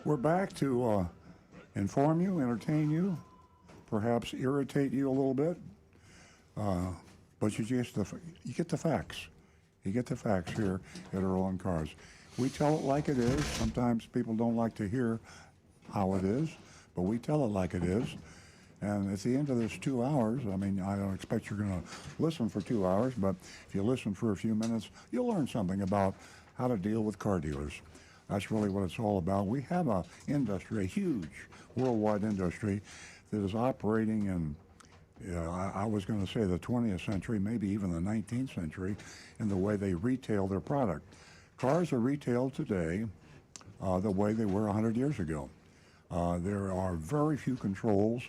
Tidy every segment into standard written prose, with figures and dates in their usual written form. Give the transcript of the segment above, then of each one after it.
We're back to inform you, entertain you, perhaps irritate you a little bit, but you get the facts. You get the facts here at Earl on Cars. We tell it like it is. Sometimes people don't like to hear how it is, but we tell it like it is. And at the end of this 2 hours, I mean, I don't expect you're going to listen for 2 hours, but if you listen for a few minutes, you'll learn something about how to deal with car dealers. That's really what it's all about. We have a industry, a huge worldwide industry that is operating in, I was going to say the 20th century, maybe even the 19th century, in the way they retail their product. Cars are retailed today the way they were 100 years ago. There are very few controls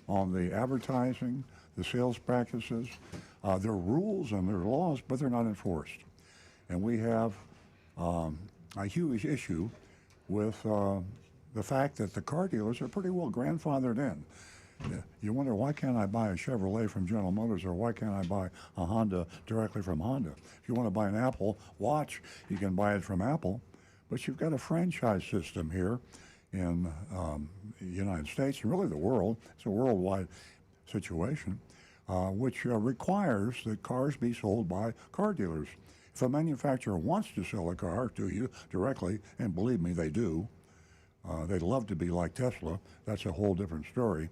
on the advertising, the sales practices. There are rules and there are laws, but they're not enforced. And we have a huge issue with the fact that the car dealers are pretty well grandfathered in. You wonder, why can't I buy a Chevrolet from General Motors, or why can't I buy a Honda directly from Honda? If you want to buy an Apple Watch, you can buy it from Apple, but you've got a franchise system here in the United States and really the world. It's a worldwide situation, which requires that cars be sold by car dealers. If a manufacturer wants to sell a car to you directly, and believe me, they do, they'd love to be like Tesla. That's a whole different story.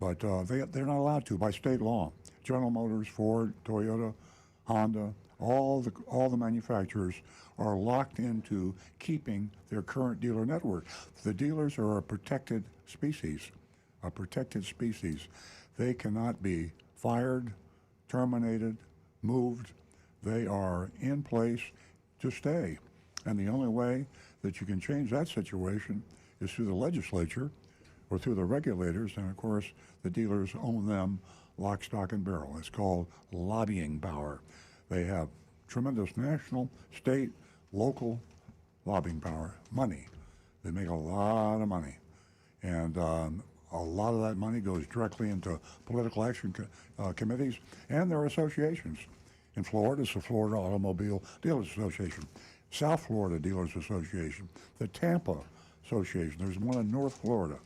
But they're not allowed to by state law. General Motors, Ford, Toyota, Honda, all the manufacturers are locked into keeping their current dealer network. The dealers are a protected species, They cannot be fired, terminated, moved. They are in place to stay. And the only way that you can change that situation is through the legislature or through the regulators, and of course the dealers own them lock, stock, and barrel. It's called lobbying power. They have tremendous national, state, local lobbying power, money. They make a lot of money. And a lot of that money goes directly into political action committees and their associations. In Florida, it's the Florida Automobile Dealers Association, South Florida Dealers Association, the Tampa Association. There's one in North Florida.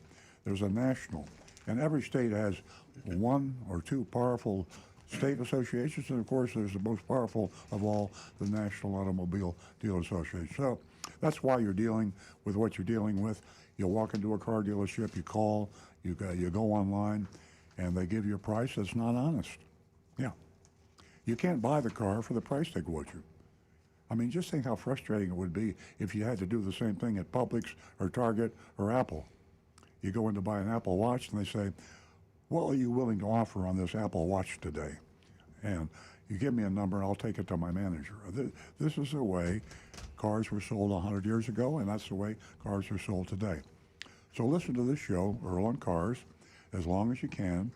There's a national. And every state has one or two powerful state associations, and of course there's the most powerful of all, the National Automobile Dealers Association. So that's why you're dealing with what you're dealing with. You walk into a car dealership, you call, you go online, and they give you a price that's not honest. Yeah. You can't buy the car for the price they quote you. I mean, just think how frustrating it would be if you had to do the same thing at Publix or Target or Apple. You go in to buy an Apple Watch and they say, what are you willing to offer on this Apple Watch today? And you give me a number and I'll take it to my manager. This is the way cars were sold 100 years ago, and that's the way cars are sold today. So listen to this show, Earl on Cars, as long as you can.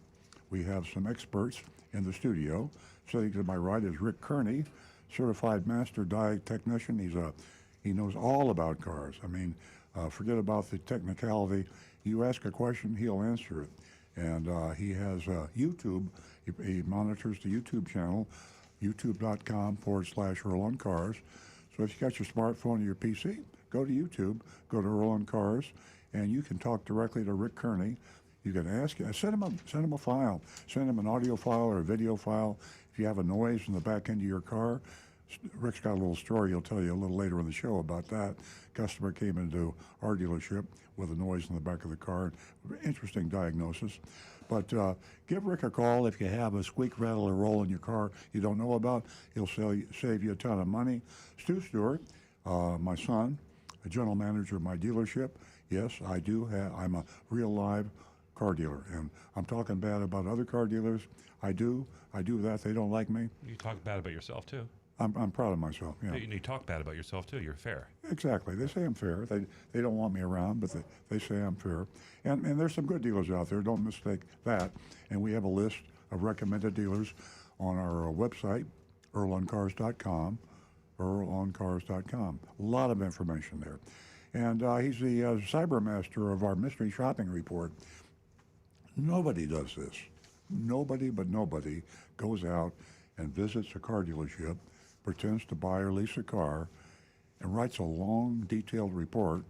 We have some experts in the studio. Sitting to my right is Rick Kearney, certified master diag technician. He knows all about cars. I mean, forget about the technicality. You ask a question, he'll answer it. And he has YouTube. He monitors the YouTube channel, youtube.com/Earl on Cars. So if you got your smartphone or your PC, go to YouTube, go to Earl on Cars, and you can talk directly to Rick Kearney. You can ask, send him a file, send him an audio file or a video file. If you have a noise in the back end of your car, Rick's got a little story he'll tell you a little later in the show about that. Customer came into our dealership with a noise in the back of the car. Interesting diagnosis. But give Rick a call if you have a squeak, rattle, or roll in your car you don't know about. He'll save you a ton of money. Stu Stewart, my son, a general manager of my dealership. Yes, I do. I'm a real live car dealer, and I'm talking bad about other car dealers. I do that. They don't like me. You talk bad about yourself too. I'm proud of myself. Yeah. You talk bad about yourself too. You're fair. Exactly. They say I'm fair. They don't want me around, but they say I'm fair. And there's some good dealers out there. Don't mistake that. And we have a list of recommended dealers on our website, earloncars.com, earloncars.com. A lot of information there. And he's the cybermaster of our mystery shopping report. Nobody does this. Nobody but nobody goes out and visits a car dealership, pretends to buy or lease a car, and writes a long, detailed report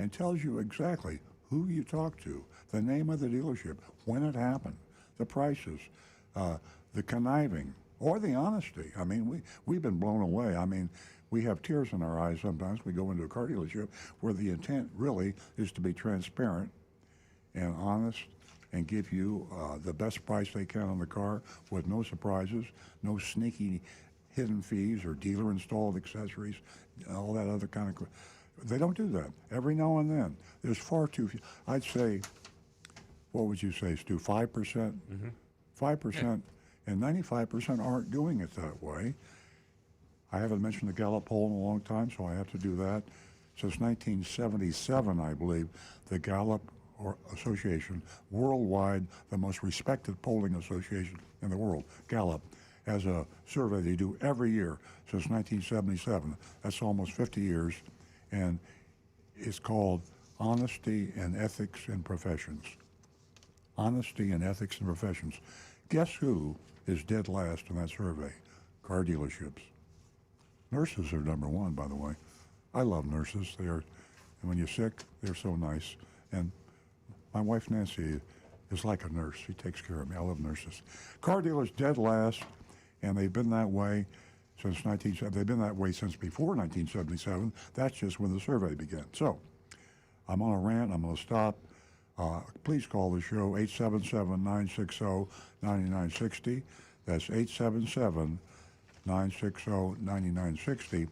and tells you exactly who you talked to, the name of the dealership, when it happened, the prices, the conniving, or the honesty. I mean, we've been blown away. I mean, we have tears in our eyes sometimes. We go into a car dealership where the intent really is to be transparent and honest and give you the best price they can on the car with no surprises, no sneaky hidden fees or dealer installed accessories, all that other kind of. They don't do that. Every now and then, there's far too few. I'd say, what would you say, Stu? 5%, 5%, and 95% aren't doing it that way. I haven't mentioned the Gallup poll in a long time, so I have to do that. Since 1977, I believe, the Gallup Association, worldwide, the most respected polling association in the world, Gallup, has a survey they do every year since 1977. That's almost 50 years, and it's called Honesty and Ethics in Professions. Honesty and Ethics in Professions. Guess who is dead last in that survey? Car dealerships. Nurses are number one, by the way. I love nurses. They are, and when you're sick, they're so nice. And my wife Nancy is like a nurse. She takes care of me. I love nurses. Car dealers dead last, and they've been that way since they've been that way since before 1977. That's just when the survey began. So, I'm on a rant. I'm going to stop. Please call the show 877-960-9960. That's 877-960-9960.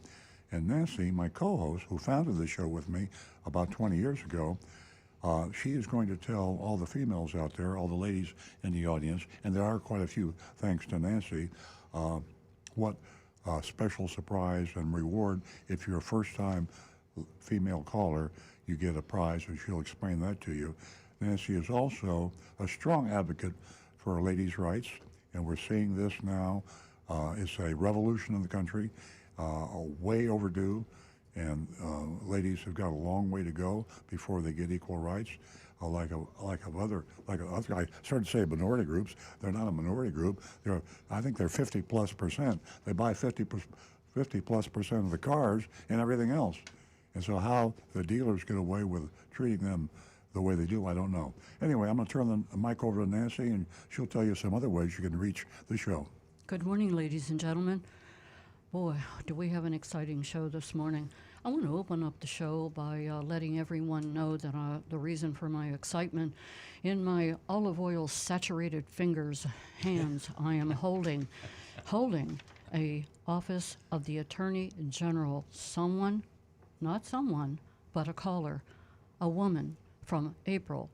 And Nancy, my co-host, who founded the show with me about 20 years ago, she is going to tell all the females out there, all the ladies in the audience, and there are quite a few, thanks to Nancy, what special surprise and reward. If you're a first-time female caller, you get a prize, and she'll explain that to you. Nancy is also a strong advocate for ladies' rights, and we're seeing this now. It's a revolution in the country, way overdue, and ladies have got a long way to go before they get equal rights. I started to say minority groups. They're not a minority group. I think they're 50+%. They buy 50+% of the cars and everything else. And so how the dealers get away with treating them the way they do, I don't know. Anyway, I'm going to turn the mic over to Nancy, and she'll tell you some other ways you can reach the show. Good morning, ladies and gentlemen. Boy, do we have an exciting show this morning. I want to open up the show by letting everyone know that the reason for my excitement, in my olive oil saturated hands, I am holding a office of the Attorney General. Someone, not someone, but a caller, a woman from April,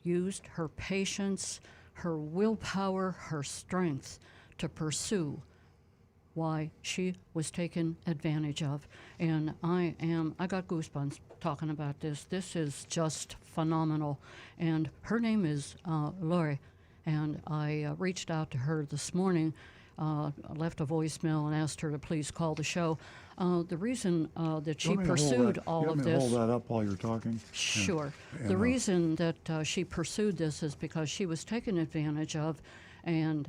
used her patience, her willpower, her strength to pursue why she was taken advantage of. And I got goosebumps talking about this. This is just phenomenal. And her name is Lori. And I reached out to her this morning, left a voicemail and asked her to please call the show. The reason that she pursued all of this... Hold that up while you're talking? Sure. The reason that she pursued this is because she was taken advantage of, and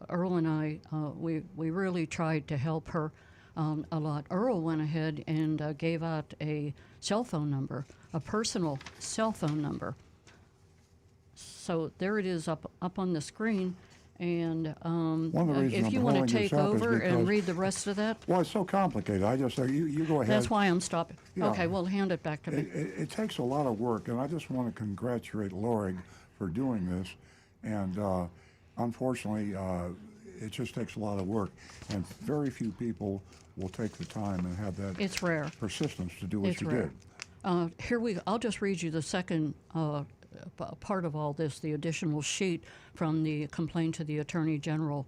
Earl and I, we really tried to help her a lot. Earl went ahead and gave out a cell phone number, a personal cell phone number. So there it is up on the screen. And if you want to take over and read the rest of that. Well, it's so complicated. I just say, you go ahead. That's why I'm stopping. Yeah. Okay, well, hand it back to me. It takes a lot of work, and I just want to congratulate Lori for doing this. And unfortunately, it just takes a lot of work, and very few people will take the time and have that It's rare. persistence to do what It's you rare. did. I'll just read you the second part of all this, the additional sheet from the complaint to the Attorney General.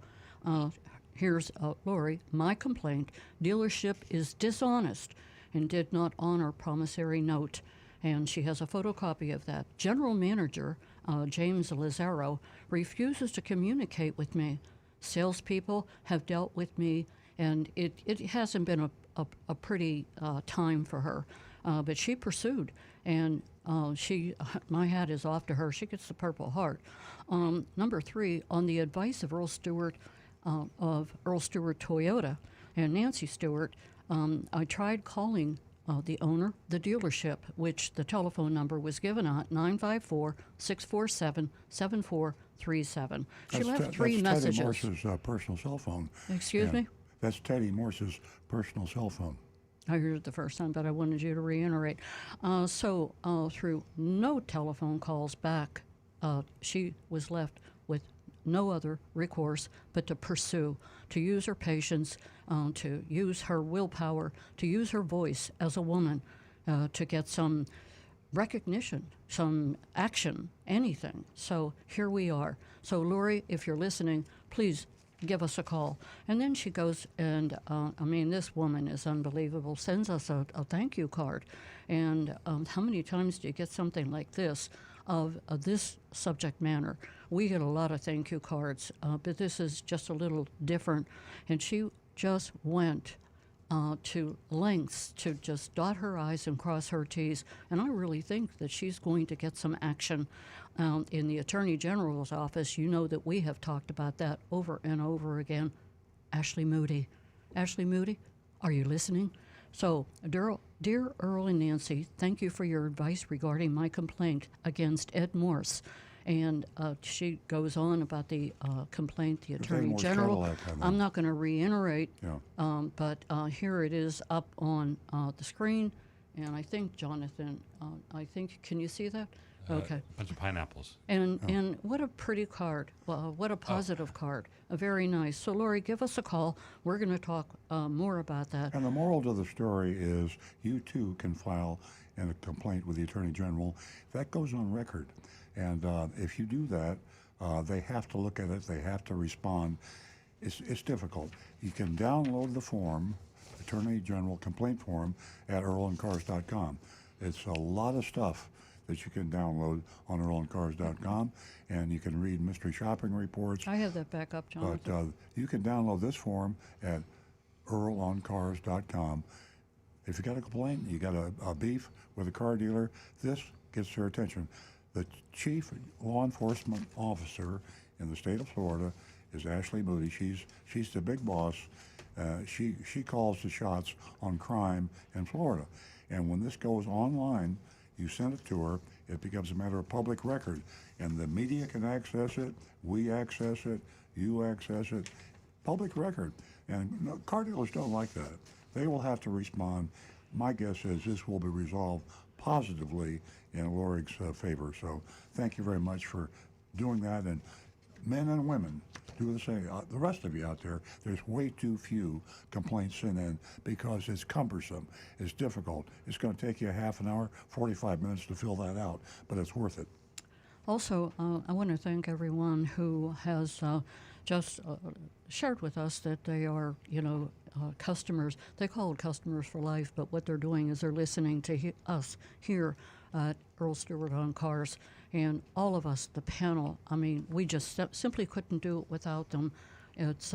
Here's Lori. My complaint: dealership is dishonest and did not honor promissory note. And she has a photocopy of that. General Manager James Lazaro refuses to communicate with me. Salespeople have dealt with me, and it hasn't been a pretty time for her. But she pursued, and my hat is off to her. She gets the Purple Heart. Number 3, on the advice of Earl Stewart Toyota and Nancy Stewart, I tried calling the owner, the dealership, which the telephone number was given at 954-647-7437. She left three that's messages. Teddy Morse's personal cell phone. Excuse And me? That's Teddy Morse's personal cell phone. I heard it the first time, but I wanted you to reiterate. So through no telephone calls back, she was left with no other recourse but to pursue, to use her patience, to use her willpower, to use her voice as a woman, to get some recognition, some action, anything. So here we are. So Lori, if you're listening, please give us a call. And then she goes and, this woman is unbelievable, sends us a thank you card. And how many times do you get something like this of this subject matter? We get a lot of thank you cards, but this is just a little different. And she just went to lengths to just dot her I's and cross her T's. And I really think that she's going to get some action in the Attorney General's office. You know that we have talked about that over and over again. Ashley Moody. Ashley Moody, are you listening? So, dear Earl and Nancy, thank you for your advice regarding my complaint against Ed Morse. And she goes on about the complaint, the Attorney Morse General. Cadillac, I think. I'm not going to reiterate, Yeah. but here it is up on the screen. And I think, Jonathan, can you see that? Okay. A bunch of pineapples. And what a pretty card. What a positive card. Very nice. So, Lori, give us a call. We're going to talk more about that. And the moral to the story is you too can file a complaint with the Attorney General. That goes on record. And if you do that, they have to look at it. They have to respond. It's difficult. You can download the form, Attorney General complaint form, at earlandcars.com. It's a lot of stuff that you can download on earlandcars.com, and you can read mystery shopping reports. I have that back up, Jonathan. But you can download this form at earlandcars.com. If you got a complaint, you got a beef with a car dealer, this gets their attention. The chief law enforcement officer in the state of Florida is Ashley Moody. She's the big boss. She calls the shots on crime in Florida. And when this goes online, you send it to her, it becomes a matter of public record. And the media can access it, we access it, you access it, public record. And car dealers don't like that. They will have to respond. My guess is this will be resolved positively in Lorig's favor. So thank you very much for doing that. And men and women, do the same. The rest of you out there, there's way too few complaints sent in because it's cumbersome, it's difficult. It's going to take you a half an hour, 45 minutes to fill that out, but it's worth it. Also, I want to thank everyone who has just shared with us that they are, customers. They call it customers for life, but what they're doing is they're listening to us here at Earl Stewart on Cars. And all of us, the panel, we just simply couldn't do it without them. It's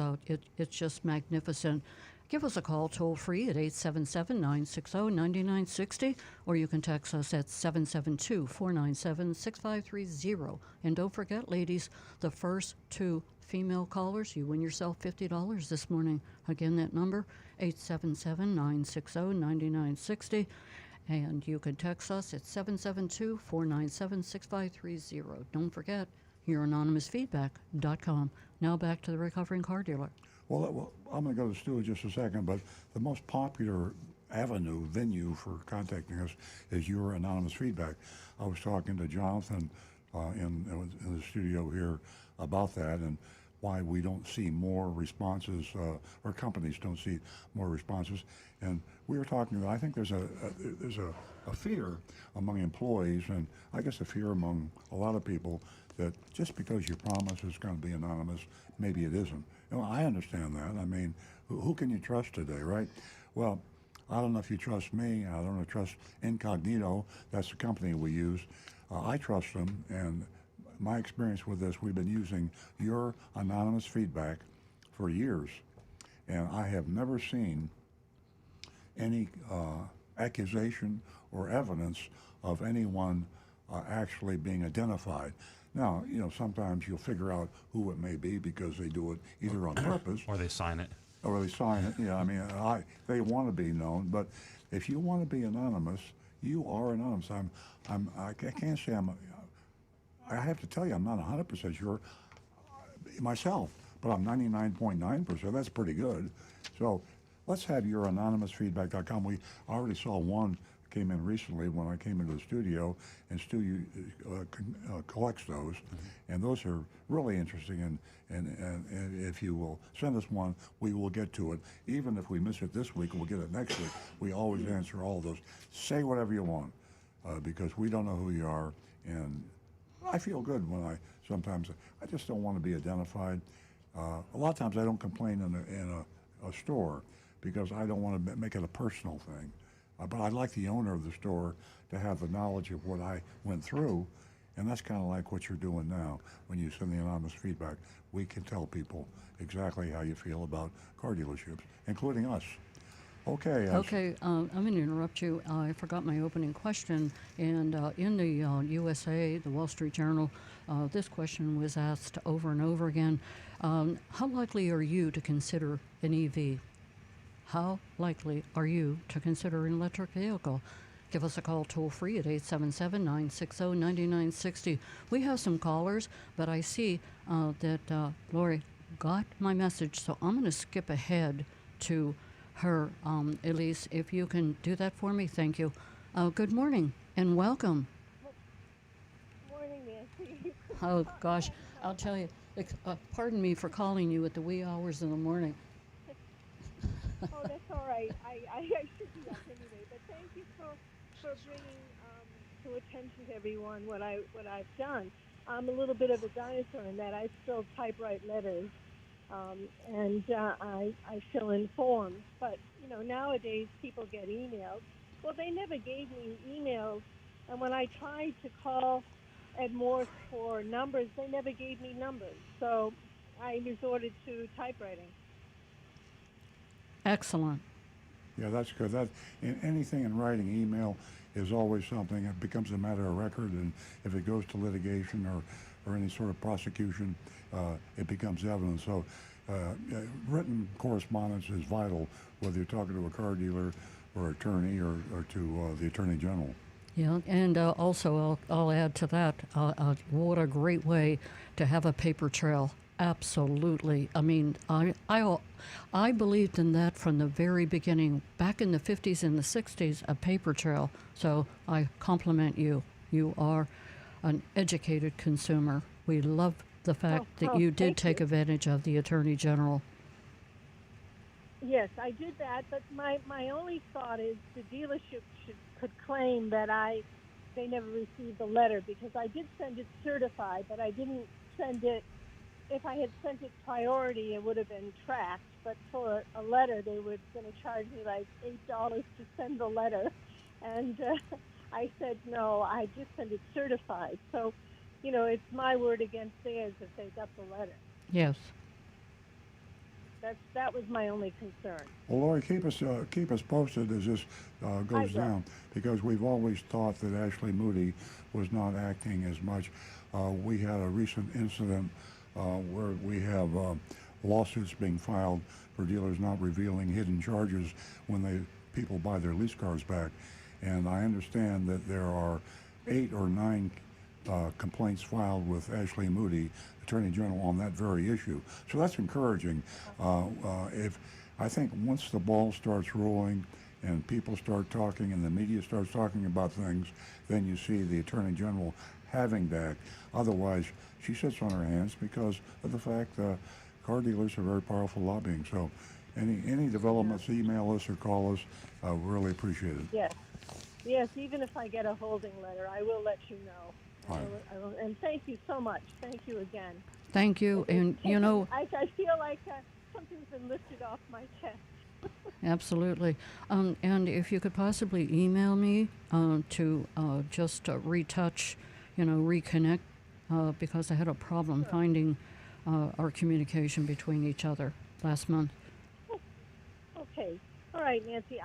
just magnificent. Give us a call toll-free at 877-960-9960, or you can text us at 772-497-6530. And don't forget, ladies, the first two female callers, you win yourself $50 this morning. Again, that number, 877-960-9960. And you can text us at 772-497-6530. Don't forget, youranonymousfeedback.com. Now back to the recovering car dealer. Well, I'm going to go to Stu in just a second, but the most popular venue for contacting us is your anonymous feedback. I was talking to Jonathan in the studio here about that and why we don't see more responses, or companies don't see more responses. And we were talking about, I think there's a fear among employees, and I guess a fear among a lot of people, that just because you promise it's going to be anonymous, maybe it isn't. I understand that. Who can you trust today, right? Well, I don't know if you trust me. I don't know if you trust Incognito. That's the company we use. I trust them, and my experience with this, we've been using your anonymous feedback for years, and I have never seen any accusation or evidence of anyone actually being identified. Now, sometimes you'll figure out who it may be because they do it either on purpose Or they sign it. or they sign it. Yeah, they want to be known, but If you want to be anonymous, you are anonymous. I can't say I have to tell you, I'm not 100% sure myself, but I'm 99.9%. That's pretty good. So let's have your anonymousfeedback.com. We already saw one came in recently when I came into the studio, and Stu collects those, and those are really interesting. And if you will send us one, we will get to it. Even if we miss it this week, we'll get it next week. We always answer all those. Say whatever you want, because we don't know who you are, and I feel good when sometimes I just don't want to be identified. A lot of times I don't complain in a store because I don't want to make it a personal thing. But I'd like the owner of the store to have the knowledge of what I went through, and that's kind of like what you're doing now when you send the anonymous feedback. We can tell people exactly how you feel about car dealerships, including us. Okay. Okay, I'm going to interrupt you. I forgot my opening question. And in the USA, the Wall Street Journal, this question was asked over and over again. How likely are you to consider an EV? How likely are you to consider an electric vehicle? Give us a call toll free at 877-960-9960. We have some callers, but I see that Lori got my message, so I'm going to skip ahead to her. Elise, if you can do that for me, thank you. Good morning and welcome. Morning, Nancy. Oh, gosh, I'll tell you, pardon me for calling you at the wee hours of the morning. Oh, that's all right. I should be up anyway. But thank you for bringing to attention to everyone what I've done. I'm a little bit of a dinosaur in that I still typewrite letters, and I fill in forms. But nowadays people get emails. Well, they never gave me emails, and when I tried to call Ed Morse for numbers, they never gave me numbers. So I resorted to typewriting. Excellent. Yeah, that's good. Anything in writing, email is always something. It becomes a matter of record, and if it goes to litigation or any sort of prosecution, it becomes evidence. So written correspondence is vital, whether you're talking to a car dealer or attorney or to the Attorney General. Yeah, and also I'll add to that, what a great way to have a paper trail. Absolutely. I mean, I believed in that from the very beginning, back in the 50s and the 60s, a paper trail. So I compliment you. You are an educated consumer. We love the fact that you did take advantage of the Attorney General. Yes, I did that, but my only thought is the dealership could claim that they never received the letter, because I did send it certified, but I didn't send it. If I had sent it priority, it would have been tracked. But for a letter, they were going to charge me like $8 to send the letter. And I said, no, I just send it certified. So, it's my word against theirs if they got the letter. Yes. That was my only concern. Well, Lori, keep us posted as this goes down, because we've always thought that Ashley Moody was not acting as much. We had a recent incident where we have lawsuits being filed for dealers not revealing hidden charges when people buy their lease cars back. And I understand that there are 8 or 9 complaints filed with Ashley Moody, Attorney General, on that very issue. So that's encouraging. I think once the ball starts rolling and people start talking and the media starts talking about things, then you see the Attorney General having to act. Otherwise, she sits on her hands because of the fact car dealers are very powerful lobbying. So any developments, email us or call us. We really appreciate it. Yes, even if I get a holding letter, I will let you know. I will, and thank you so much. Thank you again. Thank you. And, I feel like something's been lifted off my chest. Absolutely. And if you could possibly email me to just retouch, reconnect, because I had a problem finding our communication between each other last month. Okay. All right, Nancy.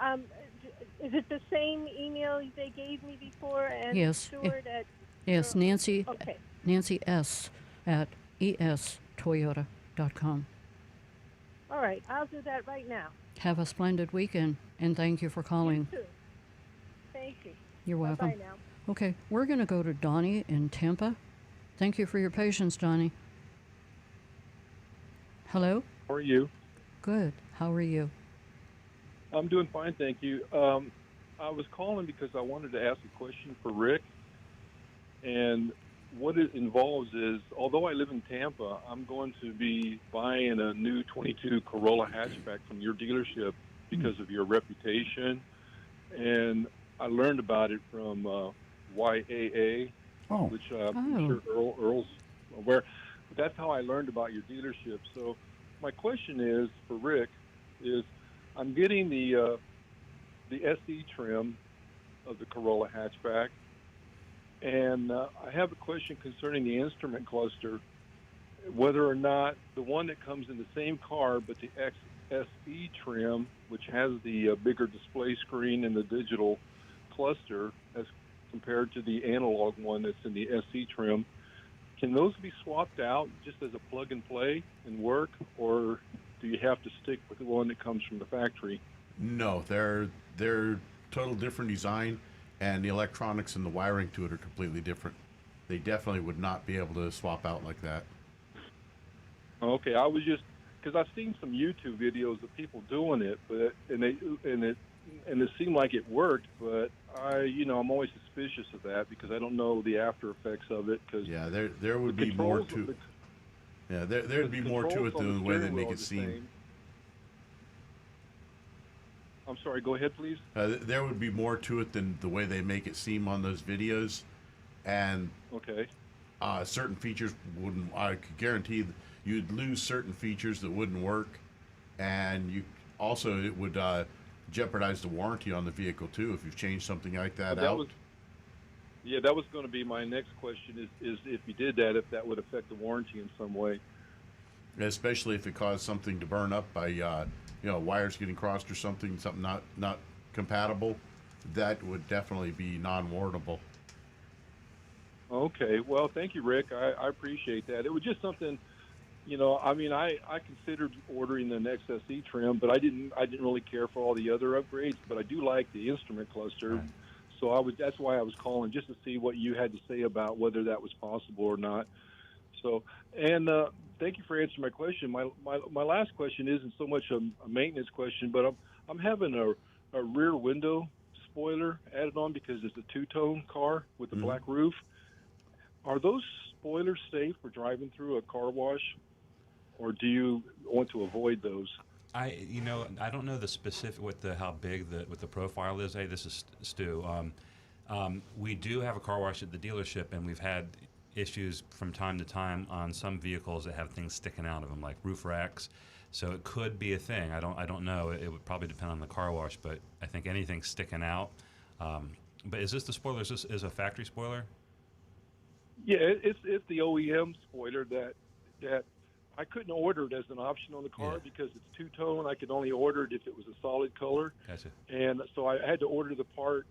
Is it the same email they gave me before? And Yes. Stuart at Yes, Nancy. Okay. Nancy S. at estoyota.com. All right. I'll do that right now. Have a splendid weekend, and thank you for calling. You too. Thank you. You're welcome. Bye now. Okay, we're going to go to Donnie in Tampa. Thank you for your patience, Donnie. Hello? How are you? Good. How are you? I'm doing fine, thank you. I was calling because I wanted to ask a question for Rick. And what it involves is, although I live in Tampa, I'm going to be buying a new 22 Corolla hatchback from your dealership because of your reputation. And I learned about it from YAA, Oh, which I'm sure Earl's aware. But that's how I learned about your dealership. So my question is for Rick is, I'm getting the SE trim of the Corolla hatchback, and I have a question concerning the instrument cluster, whether or not the one that comes in the same car, but the XSE trim, which has the bigger display screen and the digital cluster as compared to the analog one that's in the SE trim, can those be swapped out just as a plug and play and work, or do you have to stick with the one that comes from the factory? No, they're total different design, and the electronics and the wiring to it are completely different. They definitely would not be able to swap out like that. Okay, I was just because I've seen some YouTube videos of people doing it, but and it seemed like it worked, but I'm always suspicious of that because I don't know the after effects of it. Cause Yeah, there would be more to. Yeah, there'd be more to it than the way they make it seem. I'm sorry, go ahead, please. There would be more to it than the way they make it seem on those videos, and Okay. certain features wouldn't. I could guarantee you'd lose certain features that wouldn't work, and you also it would jeopardize the warranty on the vehicle too if you've changed something like that out. That was going to be my next question: is if you did that, if that would affect the warranty in some way. Especially if it caused something to burn up by wires getting crossed or something not compatible, that would definitely be non-warrantable. Okay, well, thank you, Rick. I appreciate that. It was just something, I considered ordering the XSE trim, but I didn't really care for all the other upgrades, but I do like the instrument cluster. Right. So that's why I was calling, just to see what you had to say about whether that was possible or not. So, and thank you for answering my question. My last question isn't so much a maintenance question, but I'm having a rear window spoiler added on because it's a two-tone car with a black roof. Are those spoilers safe for driving through a car wash, or do you want to avoid those? I don't know the specific how big what the profile is. Hey, this is Stu. We do have a car wash at the dealership, and we've had issues from time to time on some vehicles that have things sticking out of them, like roof racks. So it could be a thing. I don't know. It would probably depend on the car wash, but I think anything sticking out. But is this the spoiler? Is this a factory spoiler? Yeah, it's the OEM spoiler that I couldn't order it as an option on the car because it's two-tone. I could only order it if it was a solid color. Gotcha. And so I had to order the part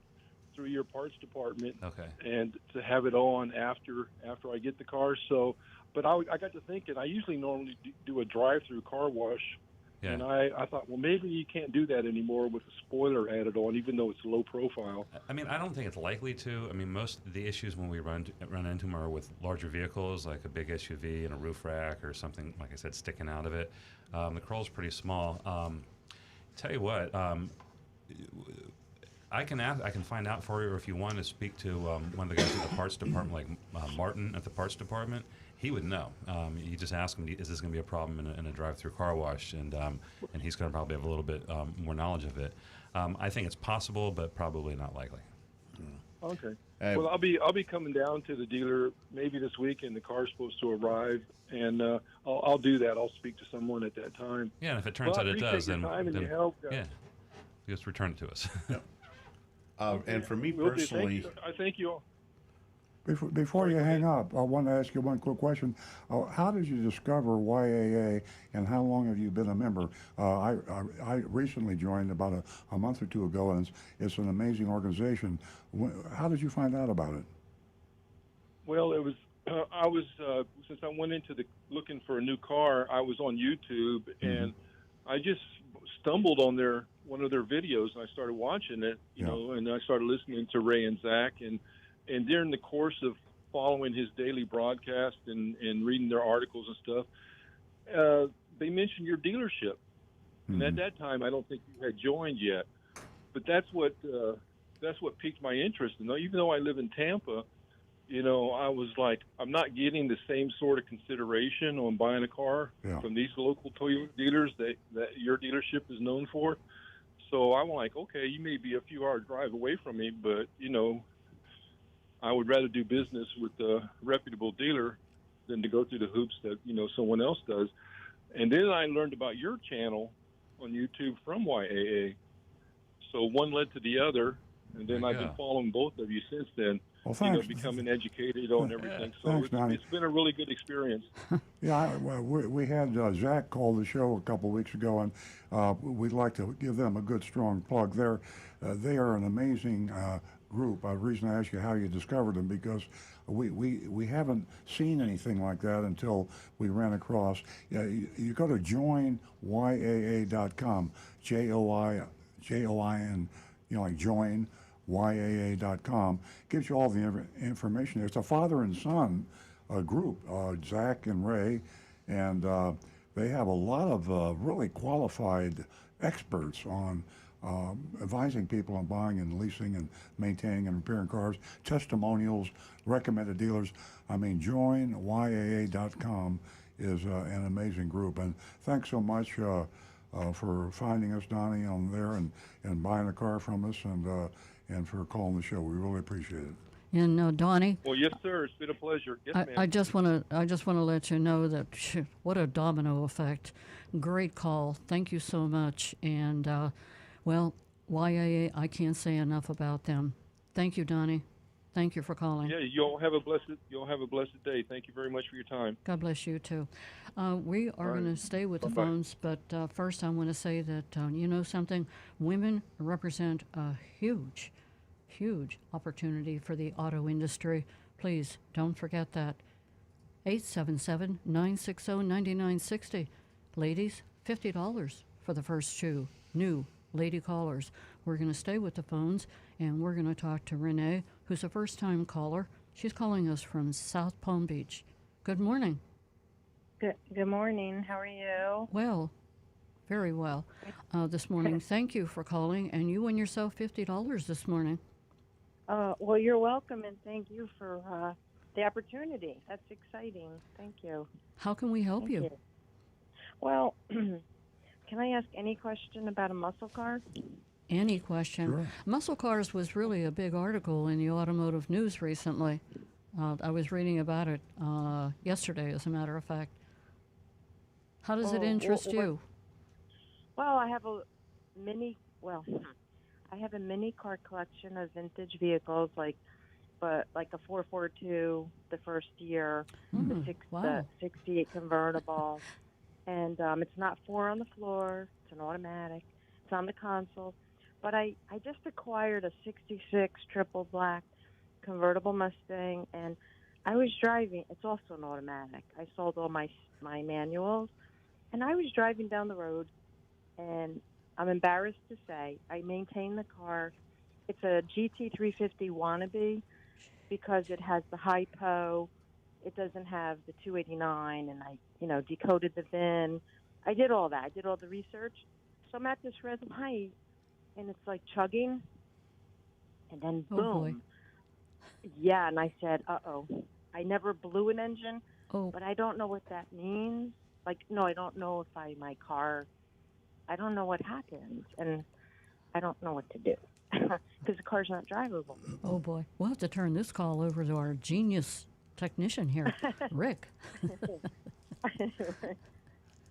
through your parts department. Okay. And to have it on after I get the car. So, but I got to thinking, I usually normally do a drive-through car wash. Yeah. And I thought, well, maybe you can't do that anymore with the spoiler added on, even though it's low profile. I mean, I don't think it's likely to. I mean, most of the issues when we run into them are with larger vehicles, like a big SUV and a roof rack or something, like I said, sticking out of it. The Corolla's pretty small. Tell you what, I can find out for you, or if you want to speak to one of the guys at the parts department, like Martin at the parts department. He would know. You just ask him, is this going to be a problem in a drive-through car wash? And he's going to probably have a little bit more knowledge of it. I think it's possible, but probably not likely. Okay. Well, I'll be coming down to the dealer maybe this week, and the car's supposed to arrive, and I'll do that. I'll speak to someone at that time. Yeah, and if it turns out it does, your time and your help. Yeah, just return it to us. And for me Will do. personally, I thank you all. Before you hang up, I want to ask you one quick question. How did you discover YAA, and how long have you been a member? I recently joined about a month or two ago, and it's an amazing organization. How did you find out about it? Well, it was I was since I went into looking for a new car, I was on YouTube, and I just stumbled on their one of their videos, and I started watching it, you Yeah. know, and I started listening to Ray and Zach, and during the course of following his daily broadcast and reading their articles and stuff, they mentioned your dealership, and at that time, I don't think you had joined yet. But that's what piqued my interest. And even though I live in Tampa, you know, I was like, I'm not getting the same sort of consideration on buying a car Yeah. from these local Toyota dealers that your dealership is known for. So I'm like, okay, you may be a few hour drive away from me, but you know, I would rather do business with a reputable dealer than to go through the hoops that, you know, someone else does. And then I learned about your channel on YouTube from YAA. So one led to the other, and then I've been Yeah. following both of you since then. Well, You know, thanks. becoming educated on everything. So Thanks, Donnie. it's been a really good experience. Yeah, well, we had Zach call the show a couple weeks ago, and we'd like to give them a good, strong plug. They are an amazing group. The reason I asked you how you discovered them, because we haven't seen anything like that until we ran across. You go to joinyaa.com, Join, you know, like join, yaa.com, gives you all the information. It's a father and son group, Zach and Ray, and they have a lot of really qualified experts on advising people on buying and leasing and maintaining and repairing cars, testimonials, recommended dealers. I mean, joinyaa.com is an amazing group. And thanks so much for finding us, Donnie, on there and buying a car from us and for calling the show. We really appreciate it. And Donnie, Well, yes, sir. It's been a pleasure. Yes, ma'am. I just want to let you know that what a domino effect. Great call. Thank you so much. And well, YAA, I can't say enough about them. Thank you, Donnie. Thank you for calling. Yeah, you'll have a blessed day. Thank you very much for your time. God bless you too. We are going to stay with the Bye-bye. phones, but first I want to say that you know something, women represent a huge opportunity for the auto industry. Please don't forget that. 877-960-9960. Ladies, $50 for the first two new lady callers. We're going to stay with the phones, and we're going to talk to Renee, who's a first-time caller. She's calling us from South Palm Beach. Good morning. Good morning. How are you? Well, very well this morning. Thank you for calling, and you won yourself $50 this morning. Well, you're welcome, and thank you for the opportunity. That's exciting. Thank you. How can we help Thank you. Well, can I ask any question about a muscle car? Any question. Sure. Muscle cars was really a big article in the automotive news recently. I was reading about it yesterday, as a matter of fact. How does it interest you? Well, I have a mini car collection of vintage vehicles, like a 442, the first year, Wow. the 68 convertible, and it's not four on the floor. It's an automatic. It's on the console. But I just acquired a 66 triple black convertible Mustang, and I was driving. It's also an automatic. I sold all my manuals, and I was driving down the road, and I'm embarrassed to say I maintain the car. It's a GT350 wannabe because it has the hypo. It doesn't have the 289, and I, decoded the VIN. I did all that. I did all the research. So I'm at this red light, and it's like chugging, and then boom. Oh, boy. Yeah, and I said, uh-oh. I never blew an engine, Oh, but I don't know what that means. I don't know if my car, I don't know what happens, and I don't know what to do because the car's not drivable. oh boy. We'll have to turn this call over to our genius technician here, Rick.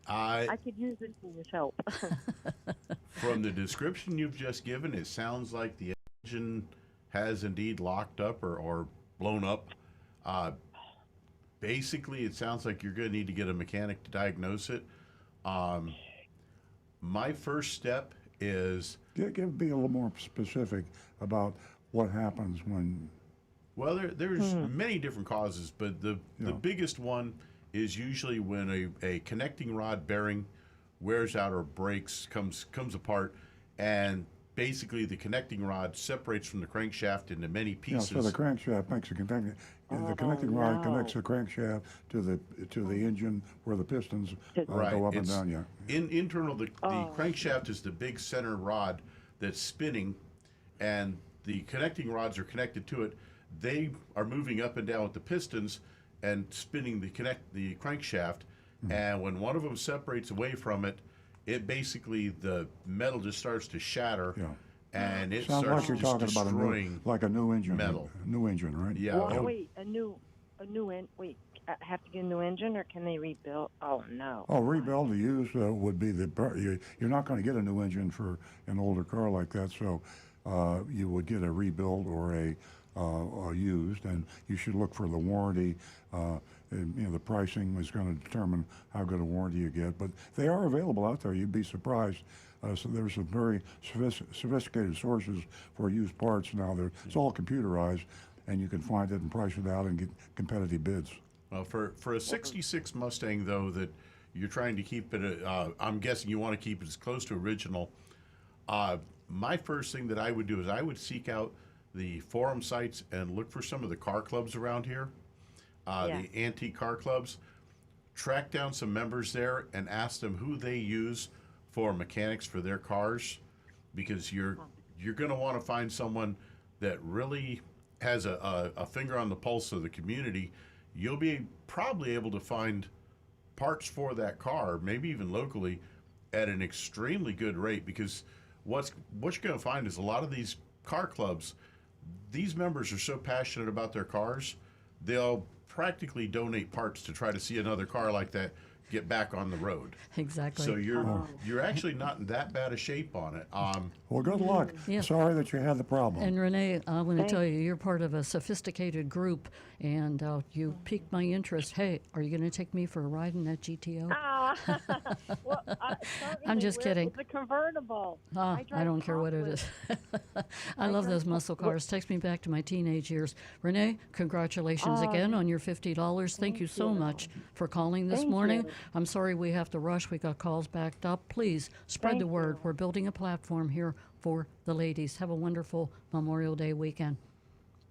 I could use it for your help. From the description you've just given, it sounds like the engine has indeed locked up or blown up. Basically, it sounds like you're going to need to get a mechanic to diagnose it. My first step is... Be a little more specific about what happens when... Well, there's many different causes, but the biggest one is usually when a connecting rod bearing wears out or breaks, comes apart, and basically the connecting rod separates from the crankshaft into many Yeah, pieces. so the crankshaft makes a connecting. The connecting rod connects the crankshaft to the engine where the pistons Right. go up and It's down. Yeah. internal, the crankshaft is the big center rod that's spinning, and the connecting rods are connected to it. They are moving up and down with the pistons and spinning the crankshaft. And when one of them separates away from it, it basically, the metal just starts to shatter. Yeah. And it Sounds like starts you're just talking about destroying a new engine. metal. New engine, right? Yeah. Well, it'll- wait, wait, I have to get a new engine, or can they rebuild? Oh no. Oh, rebuild to use would be you're not going to get a new engine for an older car like that, so you would get a rebuild or a used, and you should look for the warranty. And, the pricing is going to determine how good a warranty you get, but they are available out there. You'd be surprised. So there's some very sophisticated sources for used parts now. It's all computerized, and you can find it and price it out and get competitive bids. Well, for a 66 Mustang, though, that you're trying to keep it, I'm guessing you want to keep it as close to original. My first thing that I would do is I would seek out the forum sites and look for some of the car clubs around here, the antique car clubs. Track down some members there and ask them who they use for mechanics for their cars, because you're going to want to find someone that really has a finger on the pulse of the community. You'll be probably able to find parts for that car, maybe even locally, at an extremely good rate, because what you're going to find is a lot of these car clubs, these members are so passionate about their cars, they'll practically donate parts to try to see another car like that get back on the road. Exactly. So you're actually not in that bad a shape on it. Well, good luck. Yeah. Sorry that you had the problem. And Renee, I want to tell you, you're part of a sophisticated group, and you piqued my interest. Hey, are you going to take me for a ride in that GTO? Well, I'm just kidding. It's a convertible. I drive don't care what it is. Chrysler. I love those muscle cars. Takes me back to my teenage years. Renee, congratulations again on your $50. Thank you so much for calling this Thank morning. you. I'm sorry we have to rush. We got calls backed up. Please spread the Thank word. you. We're building a platform here for the ladies. Have a wonderful Memorial Day weekend.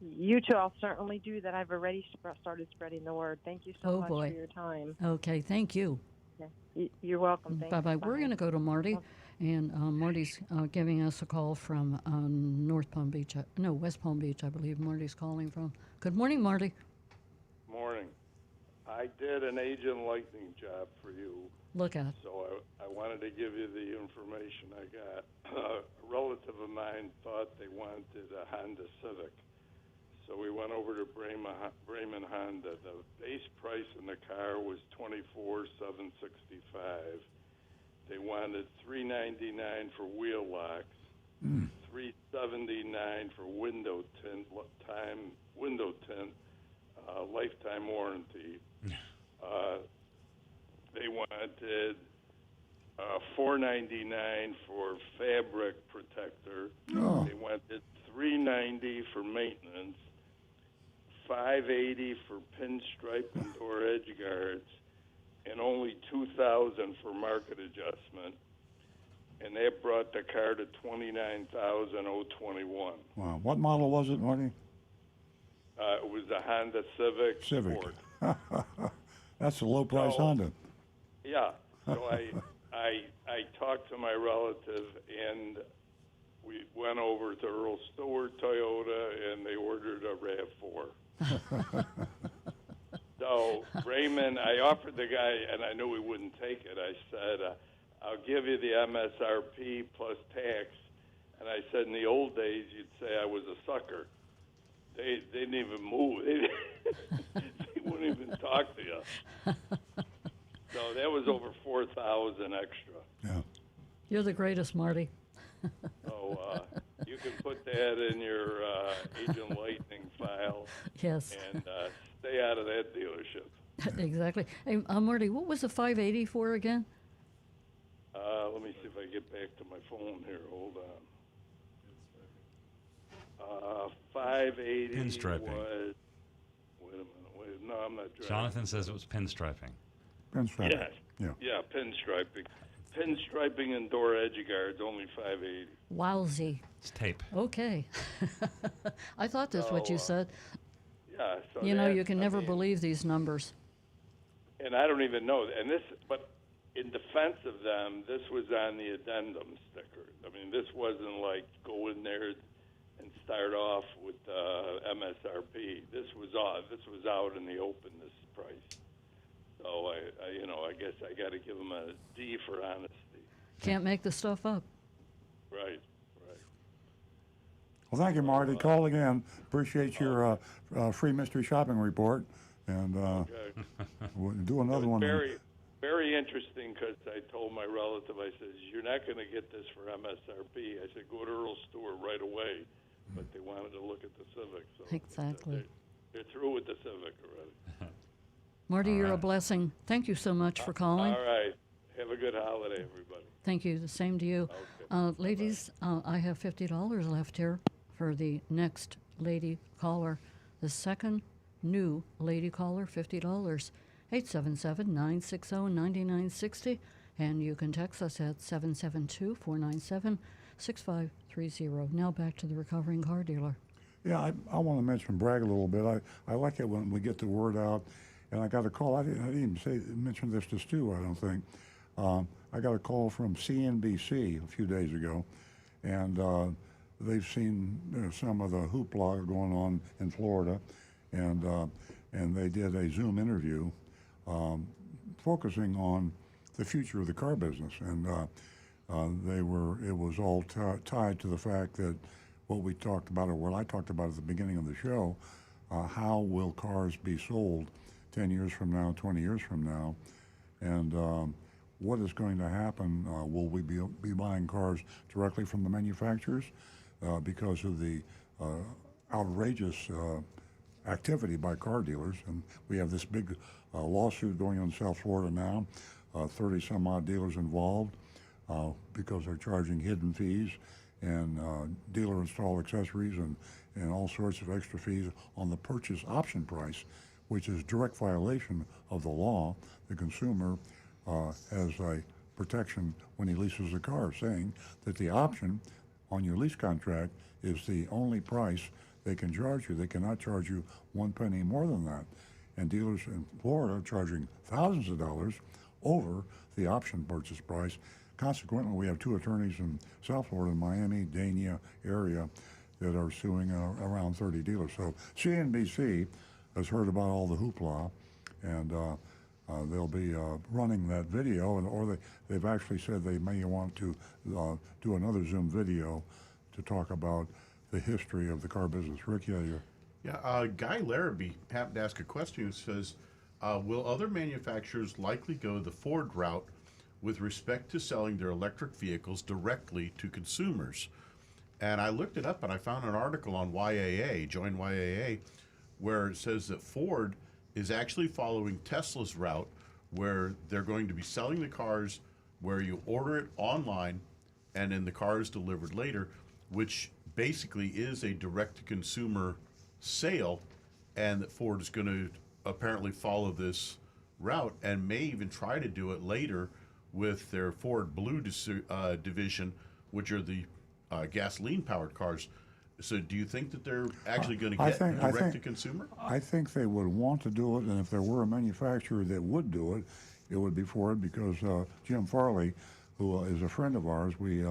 You two, I'll certainly do that. I've already started spreading the word. Thank you so Oh, much boy. for your time. Okay, thank you. You're welcome. Thanks. Bye-bye. We're going to go to Marty, and Marty's giving us a call from North Palm Beach. West Palm Beach, I believe Marty's calling from. Good morning, Marty. Morning. I did an Agent Lightning job for you, Look at. so I wanted to give you the information I got. A relative of mine thought they wanted a Honda Civic, so we went over to Bremen Honda. The base price in the car was $24,765. They wanted $399 for wheel locks, $379 for window tint, lifetime warranty. They wanted $499 for fabric protector. Oh. They wanted $390 for maintenance, $580 for pinstripe and door edge guards, and only $2,000 for market adjustment. And that brought the car to $29,021. Wow. What model was it, Marty? It was a Honda Civic. Civic. Sport. That's a low price So- Honda. Yeah. So I talked to my relative, and we went over to Earl Stewart Toyota, and they ordered a RAV4. So Raymond, I offered the guy, and I knew he wouldn't take it. I said, I'll give you the MSRP plus tax. And I said, in the old days, you'd say I was a sucker. They didn't even move. They wouldn't even talk to you. So that was over 4,000 extra. Yeah. You're the greatest, Marty. So you can put that in your Agent Lightning file Yes, and stay out of that dealership. exactly. Hey, Marty, what was the 580 for again? Let me see if I get back to my phone here. Hold on. 580 Pinstriping. was. Wait a minute. No, I'm not driving. Jonathan says it was pinstriping. Pinstripe. Yes. Yeah. Yeah, pinstriping. pinstriping and door edge guards, only $580. Wowsy. It's tape. Okay. I thought that's what you said. Yeah, so You know, that- you can I never mean, believe these numbers. And I don't even know. And this, but in defense of them, this was on the addendum sticker. I mean, this wasn't like go in there and start off with MSRP. This was out in the open. This price. So I guess I got to give them a D for honesty. Can't make the stuff up. Right. Well, thank you, Marty. Call again. Appreciate your free mystery shopping report, and Okay. we'll do another It was one. very, very interesting because I told my relative, I said, "You're not going to get this for MSRP." I said, "Go to Earl Stewart right away," but they wanted to look at the Civic. So Exactly. they're through with the Civic already. Marty, you're a right. blessing. Thank you so much for calling. All right. Have a good holiday, everybody. Thank you. The same to you. Okay. Ladies, I have $50 left here for the next lady caller. The second new lady caller, $50. 877-960-9960. And you can text us at 772-497-6530. Now back to the recovering car dealer. Yeah, I want to brag a little bit. I like it when we get the word out. And I got a call. I didn't even mention this to Stu, I don't think. I got a call from CNBC a few days ago, and they've seen some of the hoopla going on in Florida, and they did a Zoom interview focusing on the future of the car business, and it was all tied to the fact that what we talked about, or what I talked about at the beginning of the show, how will cars be sold 10 years from now, 20 years from now, and what is going to happen? Will we be buying cars directly from the manufacturers because of the outrageous activity by car dealers? And we have this big lawsuit going on in South Florida now, 30 some odd dealers involved because they're charging hidden fees and dealer install accessories and all sorts of extra fees on the purchase option price, which is direct violation of the law. The consumer has a protection when he leases a car, saying that the option on your lease contract is the only price they can charge you. They cannot charge you 1 penny more than that. And dealers in Florida are charging thousands of dollars over the option purchase price. Consequently, we have two attorneys in South Florida, Miami, Dania area, that are suing around 30 dealers. So CNBC has heard about all the hoopla, and they'll be running that video, or they've actually said they may want to do another Zoom video to talk about the history of the car business. Rick, Guy Larrabee happened to ask a question who says, will other manufacturers likely go the Ford route with respect to selling their electric vehicles directly to consumers? And I looked it up and I found an article on YAA, Join YAA, where it says that Ford is actually following Tesla's route, where they're going to be selling the cars where you order it online and then the car is delivered later, which basically is a direct-to-consumer sale, and that Ford is going to apparently follow this route and may even try to do it later with their Ford Blue division, which are the gasoline-powered cars. So do you think that they're actually going to get direct-to-consumer? I think they would want to do it, and if there were a manufacturer that would do it, it would be Ford, because Jim Farley, who is a friend of ours, we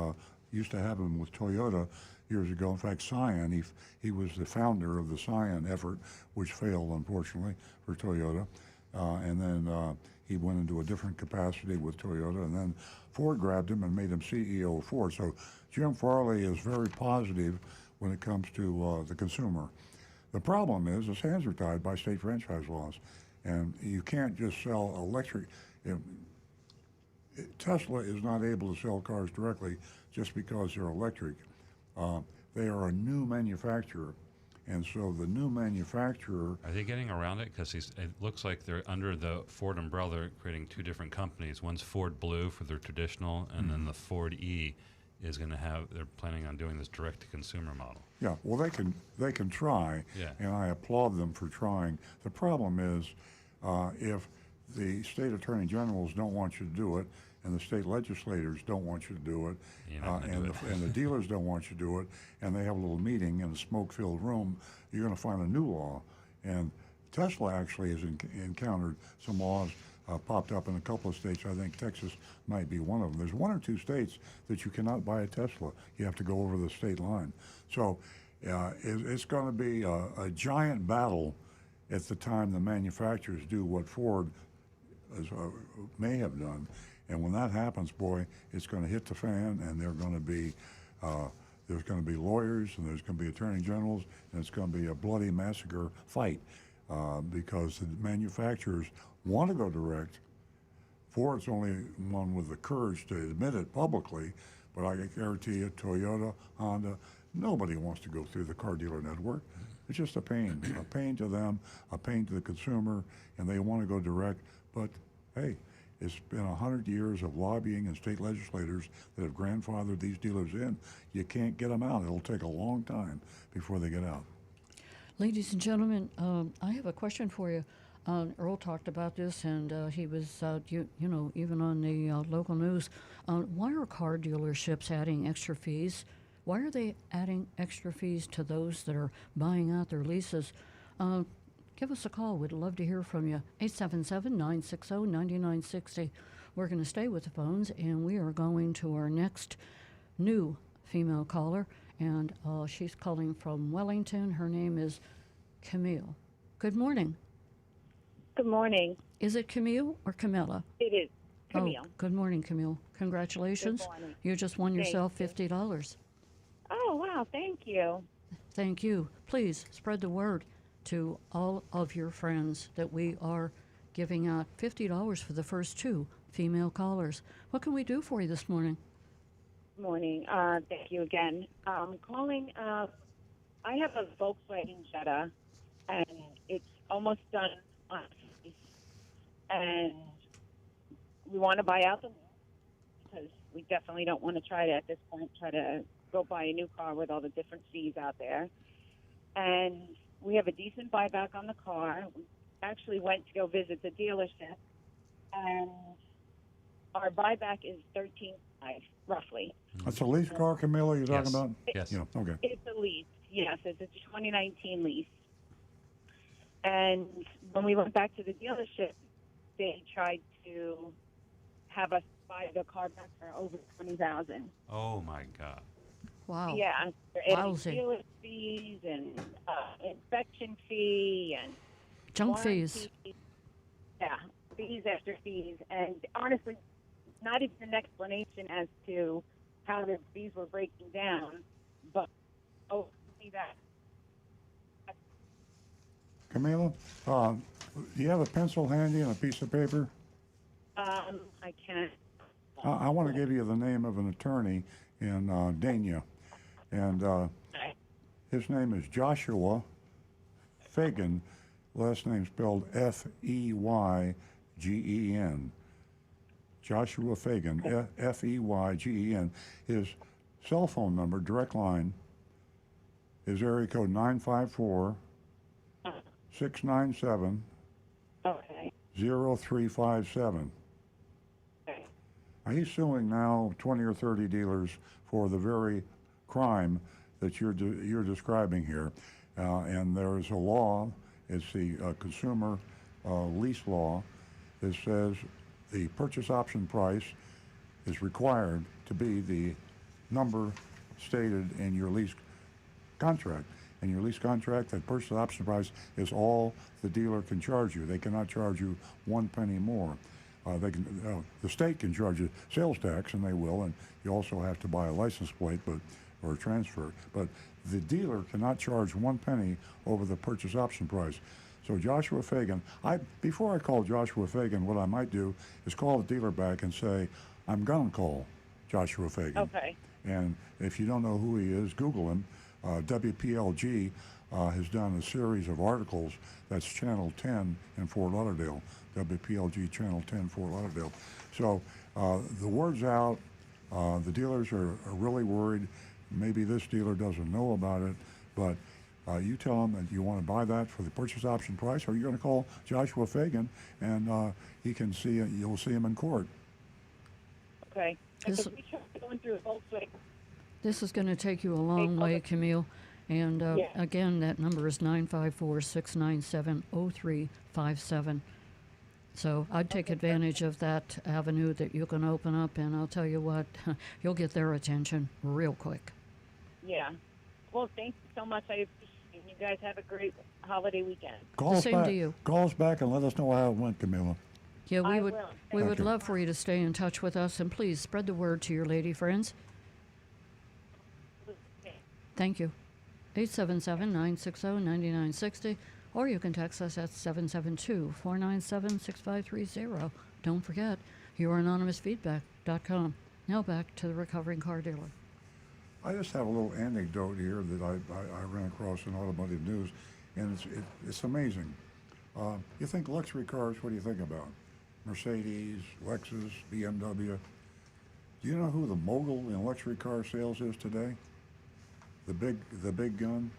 used to have him with Toyota years ago. In fact, Scion, he was the founder of the Scion effort, which failed, unfortunately, for Toyota. And then he went into a different capacity with Toyota, and then Ford grabbed him and made him CEO of Ford. So Jim Farley is very positive when it comes to the consumer. The problem is his hands are tied by state franchise laws, and you can't just sell electric. Tesla is not able to sell cars directly just because they're electric. They are a new manufacturer, and so the new manufacturer... Are they getting around it? Because it looks like they're under the Ford umbrella, creating two different companies. One's Ford Blue for their traditional, and then the Ford E is going to have, they're planning on doing this direct-to-consumer model. Yeah, well, they can try, Yeah. and I applaud them for trying. The problem is if the state attorney generals don't want you to do it, and the state legislators don't want you to do it, You're not gonna and, do and the dealers don't want you to do it, and they have a little meeting in a smoke-filled room, you're going to find a new law. And Tesla actually has encountered some laws popped up in a couple of states. I think Texas might be one of them. There's one or two states that you cannot buy a Tesla. You have to go over the state line. So it's going to be a giant battle at the time the manufacturers do what Ford may have done. And when that happens, boy, it's going to hit the fan, and there's going to be lawyers, and there's going to be attorney generals, and it's going to be a bloody massacre fight because the manufacturers want to go direct. Ford's the only one with the courage to admit it publicly, but I can guarantee you, Toyota, Honda, nobody wants to go through the car dealer network. It's just a pain to them, a pain to the consumer, and they want to go direct. But hey, it's been 100 years of lobbying and state legislators that have grandfathered these dealers in. You can't get them out. It'll take a long time before they get out. Ladies and gentlemen, I have a question for you. Earl talked about this, and he was, even on the local news. Why are car dealerships adding extra fees? Why are they adding extra fees to those that are buying out their leases? Give us a call. We'd love to hear from you. 877-960-9960. We're going to stay with the phones, and we are going to our next new female caller, and she's calling from Wellington. Her name is Camille. Good morning. Good morning. Is it Camille or Camilla? It is Camille. Oh, good morning, Camille. Congratulations. Good morning. You just won yourself $50. Oh, wow. Thank you. Thank you. Please spread the word to all of your friends that we are giving out $50 for the first two female callers. What can we do for you this morning? Good morning. Thank you again. Calling. I have a Volkswagen Jetta, and it's almost done on its lease, and we want to buy out the lease because we definitely don't want to try to, at this point, go buy a new car with all the different fees out there. And we have a decent buyback on the car. We actually went to go visit the dealership, and our buyback is $13,500 roughly. That's a lease car, Camilla, you're talking Yes. about? Yes. Yeah, okay. It's a lease. Yes, it's a 2019 lease. And when we went back to the dealership, they tried to have us buy the car back for over $20,000. Oh my God. Wow. Yeah, they're adding Wowzy. dealer fees and inspection fee and Junk warranty fees. fees. Yeah, fees after fees, and honestly, not even an explanation as to how the fees were breaking down, but see that. Camila, do you have a pencil handy and a piece of paper? I can't. I want to give you the name of an attorney in Dania, and his name is Joshua Fagan, last name spelled F-E-Y-G-E-N. Joshua Fagan, F-E-Y-G-E-N. His cell phone number, direct line, is area code 954 697 Okay. 0357. Okay. He's suing now 20 or 30 dealers for the very crime that you're describing here. And there is a law, it's the consumer lease law, that says the purchase option price is required to be the number stated in your lease contract. In your lease contract, that purchase option price is all the dealer can charge you. They cannot charge you 1 penny more. The state can charge you sales tax, and they will, and you also have to buy a license plate, or a transfer. But the dealer cannot charge 1 penny over the purchase option price. So Joshua Fagan, before I call Joshua Fagan, what I might do is call the dealer back and say, I'm gonna call Joshua Fagan. Okay. And if you don't know who he is, Google him. WPLG has done a series of articles. That's Channel 10 in Fort Lauderdale. WPLG Channel 10 Fort Lauderdale. So the word's out. The dealers are really worried. Maybe this dealer doesn't know about it, but you tell them that you want to buy that for the purchase option price, or you're going to call Joshua Fagan, and he can see you'll see him in court. Okay. This- Because we tried going through a Volkswagen. This is going to take you a long Okay. way, Camille. And Yeah. again, that number is 954-697-0357. So I'd take advantage of that avenue that you can open up, and I'll tell you what, you'll get their attention real quick. Yeah. Well, thank you so much. I appreciate it. You guys have a great holiday weekend. Call us same back. to you. Call us back and let us know how it went, Camilla. Yeah, we I would will. we Thank would you. love for you to stay in touch with us, and please spread the word to your lady friends. Thank you. 877-960-9960, or you can text us at 772-497-6530. Don't forget, youranonymousfeedback.com. Now back to the recovering car dealer. I just have a little anecdote here that I ran across in automotive news, and it's amazing. You think luxury cars, what do you think about? Mercedes, Lexus, BMW. Do you know who the mogul in luxury car sales is today? The big gun?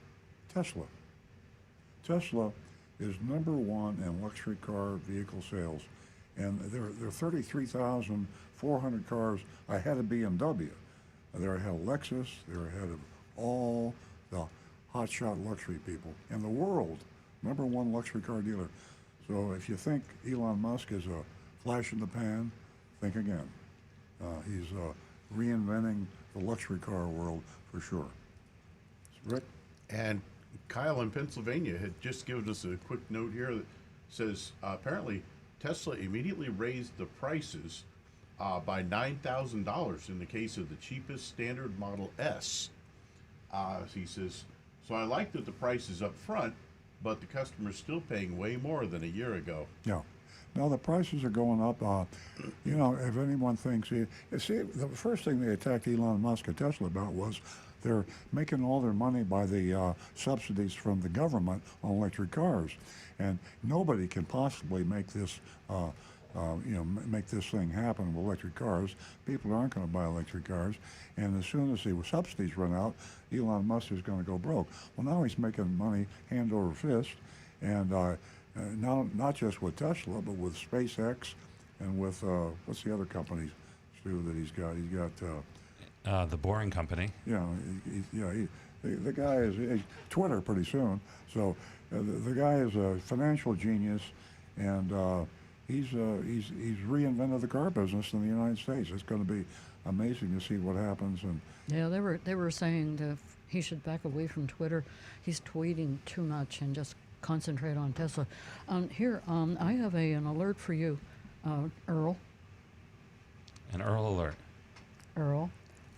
Tesla. Tesla is number one in luxury car vehicle sales, and they're 33,400 cars ahead of BMW. They're ahead of Lexus. They're ahead of all the hotshot luxury people in the world. Number one luxury car dealer. So if you think Elon Musk is a flash in the pan, think again. He's reinventing the luxury car world for sure. Rick? And Kyle in Pennsylvania had just given us a quick note here that says apparently Tesla immediately raised the prices by $9,000 in the case of the cheapest standard Model S. He says, so I like that the price is up front, but the customer's still paying way more than a year ago. Yeah. No, the prices are going up. You know, if anyone thinks, see, the first thing they attacked Elon Musk at Tesla about was they're making all their money by the subsidies from the government on electric cars, and nobody can possibly make this, make this thing happen with electric cars. People aren't going to buy electric cars, and as soon as the subsidies run out, Elon Musk is going to go broke. Well, now he's making money hand over fist, and now not just with Tesla, but with SpaceX, and with what's the other companies, Stu, that he's got? He's got. The Boring Company. Yeah, the guy is Twitter pretty soon. So the guy is a financial genius, and he's reinvented the car business in the United States. It's going to be amazing to see what happens. And Yeah, they were saying that he should back away from Twitter. He's tweeting too much and just concentrate on Tesla. Here, I have an alert for you, Earl. An Earl alert. Earl.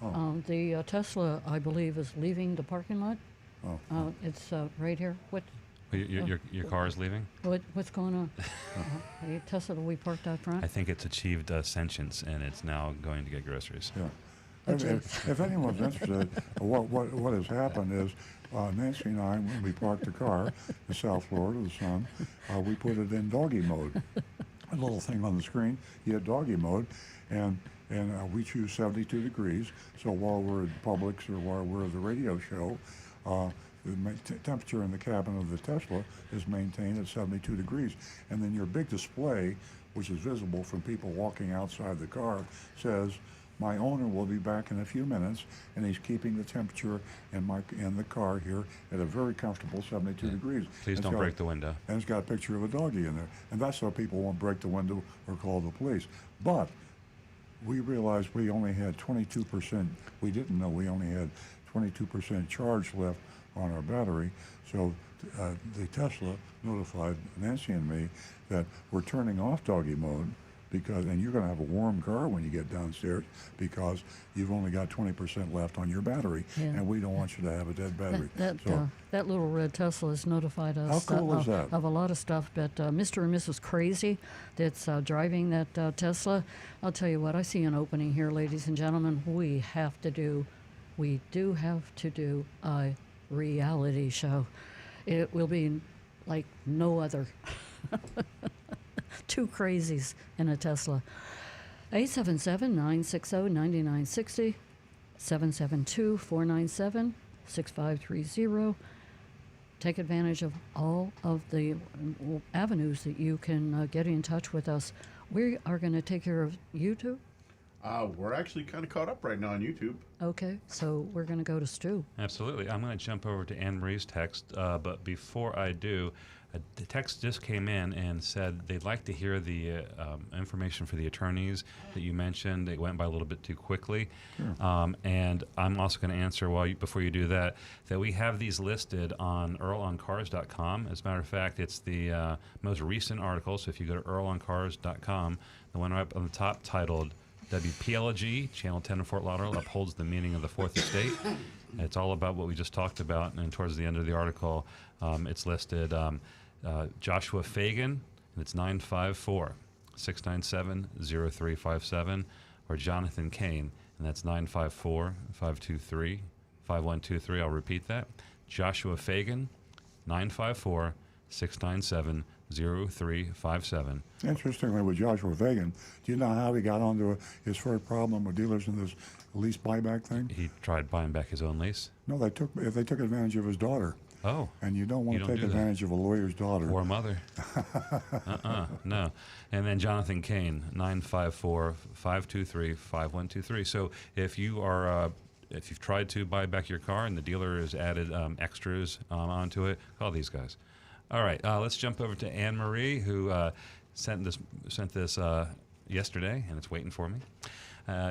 Oh. The Tesla, I believe, is leaving the parking lot. oh, It's right here. Your car is leaving? What's going on? The Tesla that we parked out front? I think it's achieved sentience and it's now going to get groceries. yeah. Okay. If anyone's interested, what has happened is Nancy and I, when we parked the car in South Florida, the sun, we put it in doggy mode. A little thing on the screen, you hit doggy mode, and we choose 72 degrees. So while we're at Publix or while we're at the radio show, the temperature in the cabin of the Tesla is maintained at 72 degrees. And then your big display, which is visible from people walking outside the car, says, my owner will be back in a few minutes, and he's keeping the temperature in the car here at a very comfortable 72 degrees. Please And don't it's break the window. And it's got a picture of a doggy in there. And that's so people won't break the window or call the police. But we realized we only had 22%. We didn't know we only had 22% charge left on our battery. So the Tesla notified Nancy and me that we're turning off doggy mode and you're going to have a warm car when you get downstairs because you've only got 20% left on your battery, Yeah. and we don't want you to have a dead battery. That little red Tesla has notified us How cool is that? of a lot of stuff. But Mr. and Mrs. Crazy that's driving that Tesla, I'll tell you what, I see an opening here, ladies and gentlemen. We do have to do a reality show. It will be like no other. Two crazies in a Tesla. 877-960-9960, 772-497-6530. Take advantage of all of the avenues that you can get in touch with us. We are going to take care of you two. We're actually kind of caught up right now on YouTube. Okay, so we're going to go to Stu. Absolutely. I'm going to jump over to Anne Marie's text, but before I do, the text just came in and said they'd like to hear the information for the attorneys that you mentioned. It went by a little bit too quickly. And I'm also going to answer before you do that we have these listed on earloncars.com. As a matter of fact, it's the most recent article. So if you go to earloncars.com, the one right up on the top titled WPLG, Channel 10 in Fort Lauderdale upholds the meaning of the Fourth Estate. It's all about what we just talked about, and towards the end of the article, it's listed Joshua Fagan, and it's 954-697-0357, or Jonathan Kane, and that's 954-523-5123. I'll repeat that. Joshua Fagan, 954-697-0357. Interestingly, with Joshua Fagan, do you know how he got onto his first problem with dealers in this lease buyback thing? He tried buying back his own lease? No, they took advantage of his daughter. Oh. And you don't want to take advantage of a lawyer's daughter. Or mother. No. And then Jonathan Kane, 954-523-5123. So if you are, if you've tried to buy back your car and the dealer has added extras onto it, call these guys. All right, let's jump over to Anne Marie, who sent this yesterday, and it's waiting for me.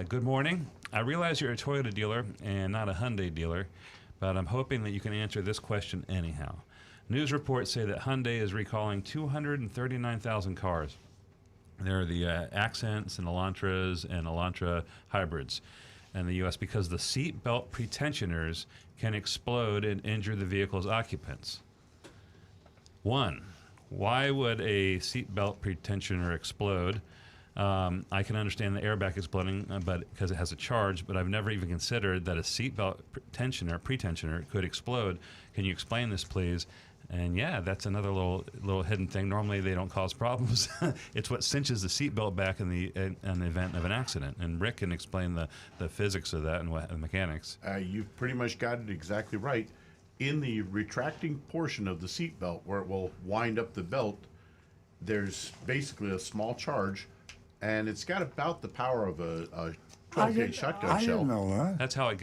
Good morning. I realize you're a Toyota dealer and not a Hyundai dealer, but I'm hoping that you can answer this question anyhow. News reports say that Hyundai is recalling 239,000 cars. They're the Accents and Elantras and Elantra hybrids in the U.S. because the seat belt pretensioners can explode and injure the vehicle's occupants. One, why would a seatbelt pretensioner explode? I can understand the airbag exploding, but because it has a charge, but I've never even considered that a seatbelt pretensioner could explode. Can you explain this, please? And yeah, that's another little hidden thing. Normally, they don't cause problems. It's what cinches the seatbelt back in the event of an accident. And Rick can explain the physics of that and the mechanics. You've pretty much got it exactly right. In the retracting portion of the seatbelt, where it will wind up the belt, there's basically a small charge, and it's got about the power of a 12-gauge shotgun I shell. didn't know that. That's how it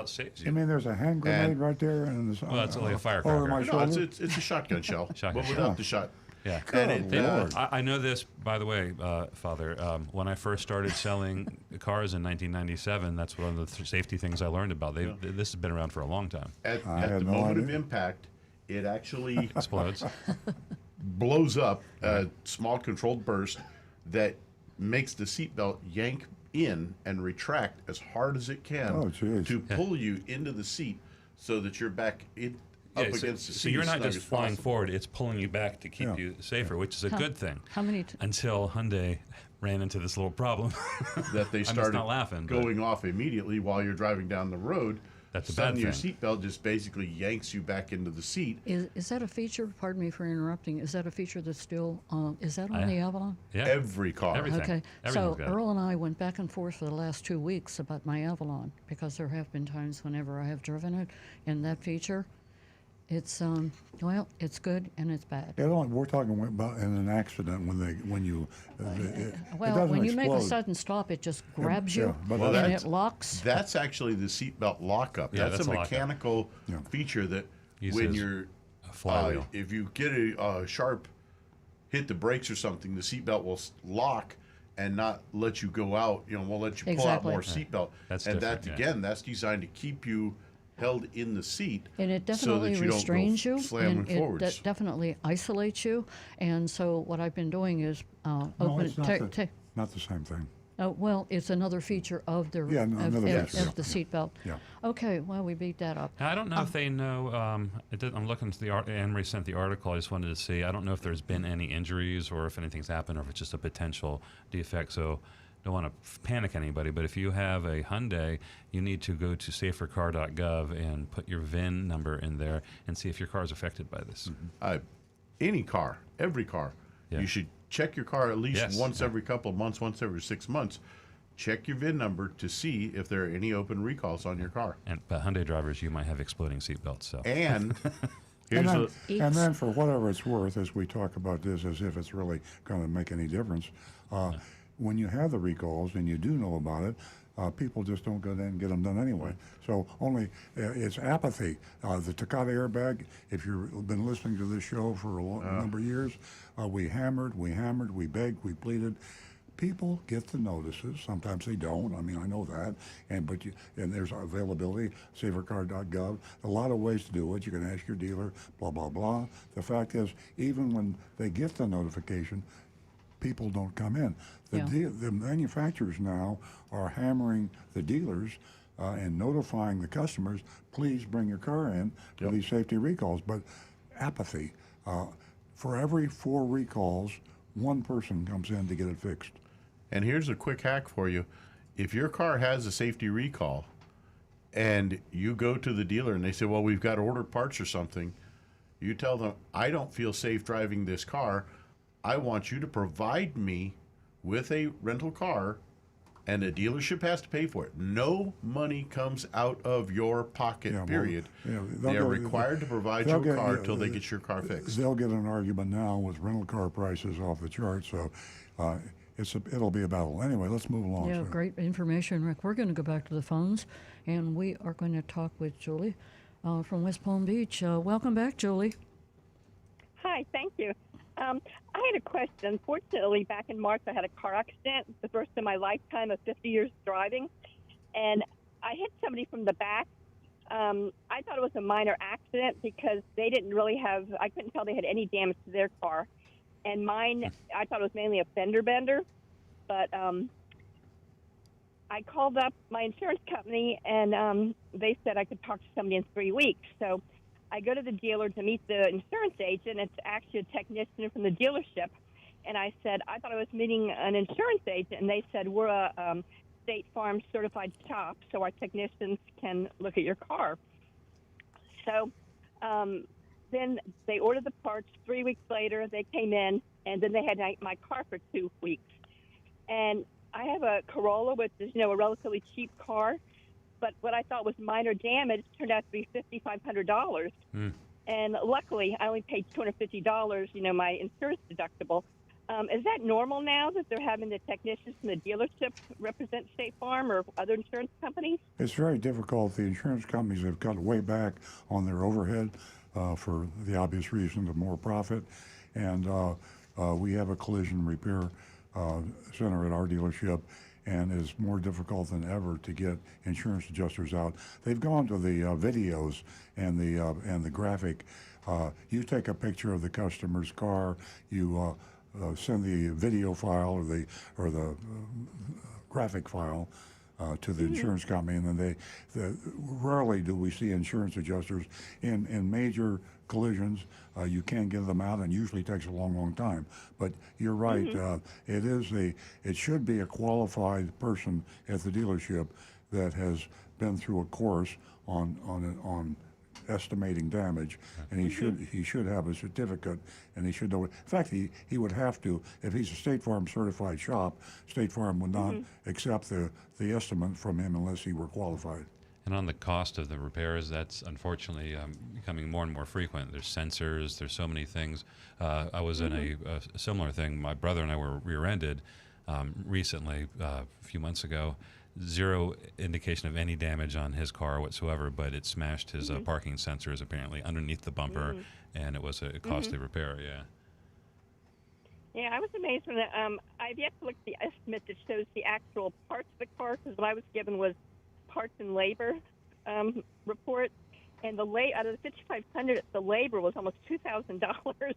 saves you. You mean there's a hand grenade right there? And Well, it's only a firecracker. over my No, shoulder? it's a shotgun shell, Shotgun but shell. without the shot. Yeah. Good Lord. I know this, by the way, Father. When I first started selling cars in 1997, that's one of the safety things I learned about. This has been around for a long time. At had the no moment of idea. impact, it actually Explodes. blows up a small controlled burst that makes the seatbelt yank in and retract as hard as it can Oh, geez. to pull you into the seat so that you're back up against the seat. So you're not as just snug as flying possible. forward; it's pulling you back to keep you safer, which is a good thing. How many? Until Hyundai ran into this little problem. That they I'm just started not laughing, but- going off immediately while you're driving down the road. That's a bad Suddenly your thing. seatbelt just basically yanks you back into the seat. Is that a feature? Pardon me for interrupting. Is that a feature that's still? Is that on I- the Avalon? Yeah. Every car. Everything. Okay, Everything's so got it. Earl and I went back and forth for the last 2 weeks about my Avalon because there have been times whenever I have driven it, and that feature, it's well, it's good and it's bad. We're talking about in an accident when you. It Well, doesn't when you make a explode. sudden stop, it just grabs you yeah, but Well, and that's- it locks. That's actually the seatbelt lockup. Yeah, that's that's a a lockup. mechanical Yeah. feature that Uses when you're a flywheel. if you get a sharp hit the brakes or something, the seatbelt will lock and not let you go out. Won't let you pull Exactly. out more seatbelt. That's and different, that yeah. again, that's designed to keep you held in the seat, And it so definitely that you restrains don't go you, slamming and it forwards. definitely isolates you. And so what I've been doing is No, open it's not the same thing. well, it's another feature of the Yeah, another feature, of the seatbelt. Yeah. Okay, well we beat that up. Now, I don't know if they know. I'm looking at the Anne Marie sent the article. I just wanted to see. I don't know if there's been any injuries or if anything's happened or if it's just a potential defect. So don't want to panic anybody. But if you have a Hyundai, you need to go to safercar.gov and put your VIN number in there and see if your car is affected by this. Any car, every car, Yeah. you should check your car at least Yes, once yeah. every couple of months, once every 6 months. Check your VIN number to see if there are any open recalls on your car. But Hyundai drivers, you might have exploding seatbelts. So And here's And then for whatever it's worth, as we talk about this as if it's really going to make any difference, when you have the recalls and you do know about it, people just don't go in and get them done anyway. So only it's apathy. The Takata airbag, if you've been listening to this show for a number of years, we hammered, we begged, we pleaded. People get the notices. Sometimes they don't. I mean, I know that. And there's availability, safercar.gov. A lot of ways to do it. You can ask your dealer, blah, blah, blah. The fact is, even when they get the notification, people don't come in. The manufacturers now are hammering the dealers and notifying the customers, please bring your car in for these safety recalls. But apathy. For every 4 recalls, one person comes in to get it fixed. And here's a quick hack for you. If your car has a safety recall and you go to the dealer and they say, well, we've got to order parts or something, you tell them, I don't feel safe driving this car. I want you to provide me with a rental car, and the dealership has to pay for it. No money comes out of your pocket, period. They're required to provide you a car until they get your car fixed. They'll get an argument now with rental car prices off the charts, so it'll be a battle. Anyway, let's move along. Yeah, great information, Rick. We're going to go back to the phones, and we are going to talk with Julie from West Palm Beach. Welcome back, Julie. Hi, thank you. I had a question. Unfortunately, back in March, I had a car accident, the first in my lifetime of 50 years driving, and I hit somebody from the back. I thought it was a minor accident because they didn't really I couldn't tell they had any damage to their car. And mine, I thought it was mainly a fender bender, but I called up my insurance company, and they said I could talk to somebody in 3 weeks. So I go to the dealer to meet the insurance agent. It's actually a technician from the dealership. And I said, I thought I was meeting an insurance agent. And they said, we're a State Farm certified shop, so our technicians can look at your car. So then they ordered the parts. 3 weeks later, they came in, and then they had my car for 2 weeks. And I have a Corolla, which is, a relatively cheap car. But what I thought was minor damage turned out to be $5,500. And luckily, I only paid $250, my insurance deductible. Is that normal now that they're having the technicians from the dealership represent State Farm or other insurance companies? It's very difficult. The insurance companies have cut way back on their overhead for the obvious reason of more profit. And we have a collision repair center at our dealership, and it's more difficult than ever to get insurance adjusters out. They've gone to the videos and the graphic. You take a picture of the customer's car, you send the video file or the graphic file to the insurance company, and then rarely do we see insurance adjusters in major collisions. You can get them out, and usually takes a long time. But you're right. It should be a qualified person at the dealership that has been through a course on estimating damage, and he should have a certificate, and he should know it. In fact, he would have to, if he's a State Farm certified shop. State Farm would not accept the estimate from him unless he were qualified. And on the cost of the repairs, that's unfortunately becoming more and more frequent. There's sensors, there's so many things. I was in a similar thing. My brother and I were rear-ended recently, a few months ago. Zero indication of any damage on his car whatsoever, but it smashed his parking sensors apparently underneath the bumper, and it was a costly repair, Yeah, I was amazed when I've yet to look at the estimate that shows the actual parts of the car, because what I was given was parts and labor report, and out of the $5,500, the labor was almost $2,000,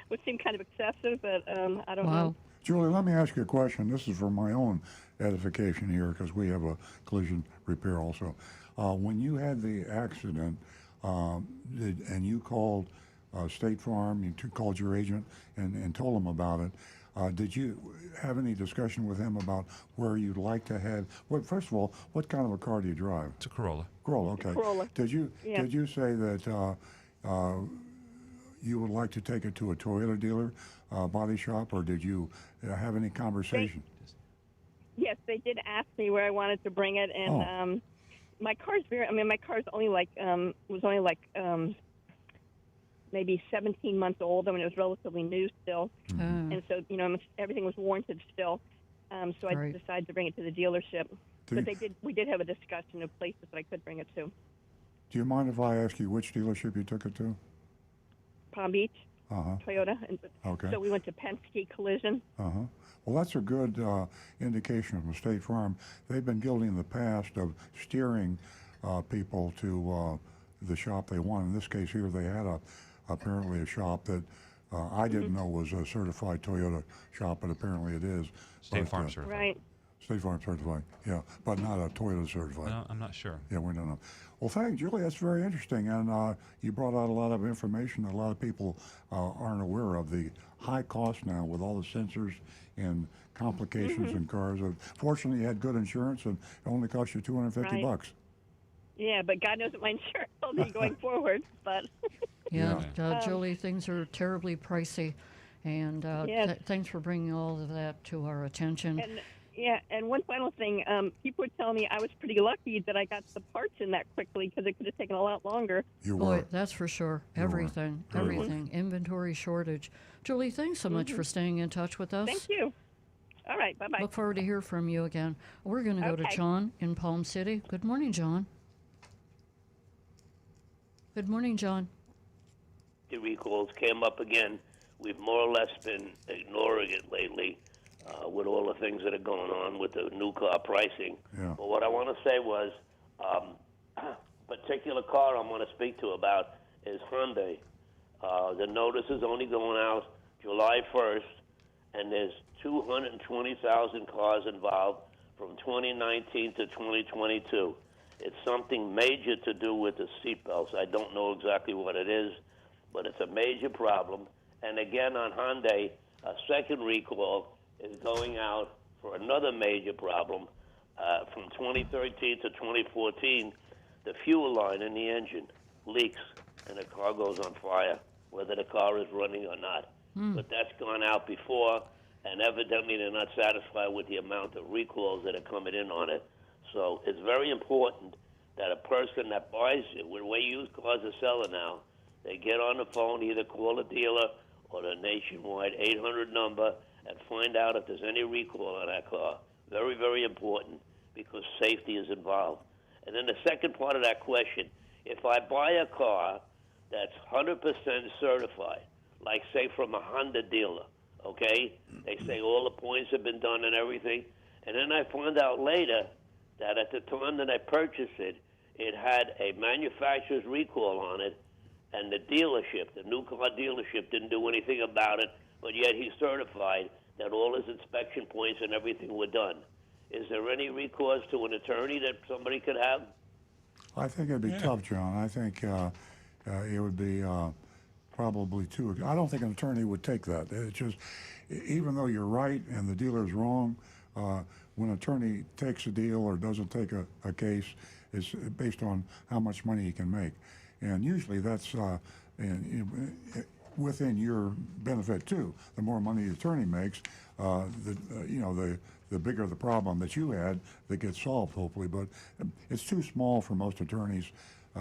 which seemed kind of excessive, but I don't know. Julie, let me ask you a question. This is for my own edification here, because we have a collision repair also. When you had the accident, and you called State Farm, you called your agent and told him about it, did you have any discussion with him about where you'd like to head? Well, first of all, what kind of a car do you drive? It's a Corolla. Corolla, okay. Corolla. Did you say that you would like to take it to a Toyota dealer, body shop, or did you have any conversation? Yes, they did ask me where I wanted to bring it, and my car's my car's only was only maybe 17 months old. I mean, it was relatively new still, and so everything was warranted still. So Right. I decided to bring it to the dealership. Do But you- we did have a discussion of places that I could bring it to. Do you mind if I ask you which dealership you took it to? Palm Beach, Uh-huh. Toyota. And Okay. So we went to Penske Collision. Uh-huh. Well, that's a good indication from State Farm. They've been guilty in the past of steering people to the shop they want. In this case here, they had apparently a shop that I didn't know was a certified Toyota shop, but apparently it is. State But, Farm certified. Right. State Farm certified, yeah, but not a Toyota certified. No, I'm not sure. Yeah, we don't know. Well, thanks, Julie. That's very interesting, and you brought out a lot of information that a lot of people aren't aware of. The high cost now with all the sensors and complications in cars. Fortunately, you had good insurance, and it only cost you $250 Right. bucks. Yeah, but God knows what my insurance will be going forward. But Yeah, Yeah. Julie, things are terribly pricey, and Yes. thanks for bringing all of that to our attention. and yeah, and one final thing, people were telling me I was pretty lucky that I got the parts in that quickly because it could have taken a lot longer. You Boy, were. that's for sure. You were. Everything, Really. everything. Inventory shortage. Julie, thanks so much for staying in touch with us. Thank you. All right, bye-bye. Look forward to hear from you again. We're going to go to Okay. John in Palm City. Good morning, John. Good morning, John. The recalls came up again. We've more or less been ignoring it lately with all the things that are going on with the new car pricing. Yeah. But what I want to say was, particular car I'm going to speak to about is Hyundai. The notice is only going out July 1st, and there's 220,000 cars involved from 2019 to 2022. It's something major to do with the seatbelts. I don't know exactly what it is, but it's a major problem. And again, on Hyundai, a second recall is going out for another major problem. From 2013 to 2014, the fuel line in the engine leaks and the car goes on fire, whether the car is running or not. But that's gone out before, and evidently they're not satisfied with the amount of recalls that are coming in on it. So it's very important that a person that buys it, the way used cars are selling now, they get on the phone, either call a dealer or the nationwide 800 number and find out if there's any recall on that car. Very, very important because safety is involved. And then the second part of that question, if I buy a car that's 100% certified, like say from a Honda dealer, okay? They say all the points have been done and everything. And then I find out later that at the time that I purchased it, it had a manufacturer's recall on it, and the dealership, the new car dealership, didn't do anything about it, but yet he's certified that all his inspection points and everything were done. Is there any recourse to an attorney that somebody could have? I think it'd be tough, John. I think it would be probably too. I don't think an attorney would take that. It's just, even though you're right and the dealer's wrong, when an attorney takes a deal or doesn't take a case, it's based on how much money he can make, and usually that's within your benefit too. The more money the attorney makes, the bigger the problem that you had that gets solved, hopefully. But it's too small for most attorneys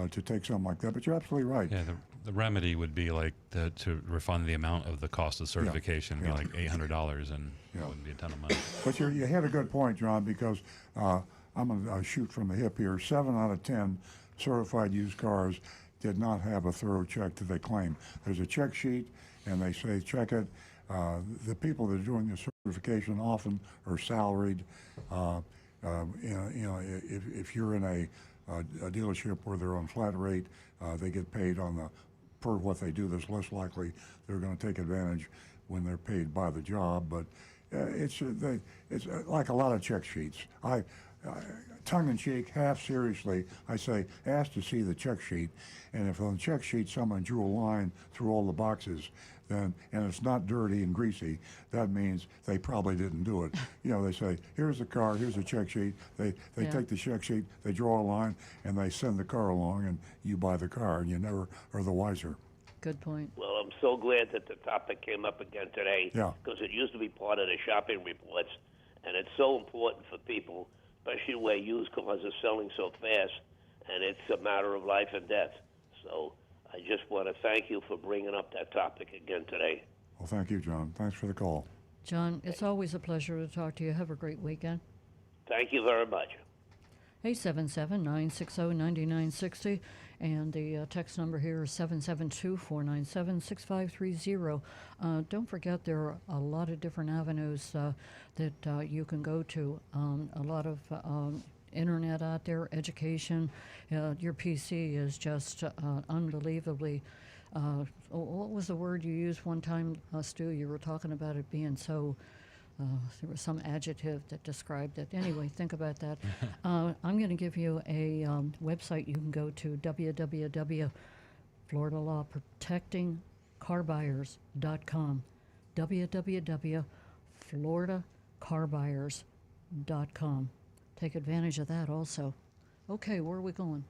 to take something like that. But you're absolutely right. Yeah, the remedy would be like to refund the amount of the cost of certification, yeah. be like $800, and Yeah. it wouldn't be a ton of money. But you had a good point, John, because I'm going to shoot from the hip here. 7 out of 10 certified used cars did not have a thorough check that they claim. There's a check sheet, and they say check it. The people that are doing the certification often are salaried. If you're in a dealership where they're on flat rate, they get paid on the per what they do. There's less likely they're going to take advantage when they're paid by the job. But it's like a lot of check sheets. Tongue-in-cheek, half seriously, I say, ask to see the check sheet, and if on the check sheet someone drew a line through all the boxes, then and it's not dirty and greasy, that means they probably didn't do it. They say, here's the car, here's the check sheet. They Yeah. take the check sheet, they draw a line, and they send the car along, and you buy the car, and you never are the wiser. Good point. Well, I'm so glad that the topic came up again today Yeah. because it used to be part of the shopping reports, and it's so important for people, especially where used cars are selling so fast, and it's a matter of life and death. So I just want to thank you for bringing up that topic again today. Well, thank you, John. Thanks for the call. John, it's always a pleasure to talk to you. Have a great weekend. Thank you very much. 877-960-9960, and the text number here is 772-497-6530. Don't forget there are a lot of different avenues that you can go to. A lot of internet out there, education. Your PC is just unbelievably. What was the word you used one time, Stu? You were talking about it being so. There was some adjective that described it. Anyway, think about that. I'm going to give you a website you can go to, www.floridalawprotectingcarbuyers.com, www.floridacarbuyers.com. Take advantage of that also. Okay, where are we going?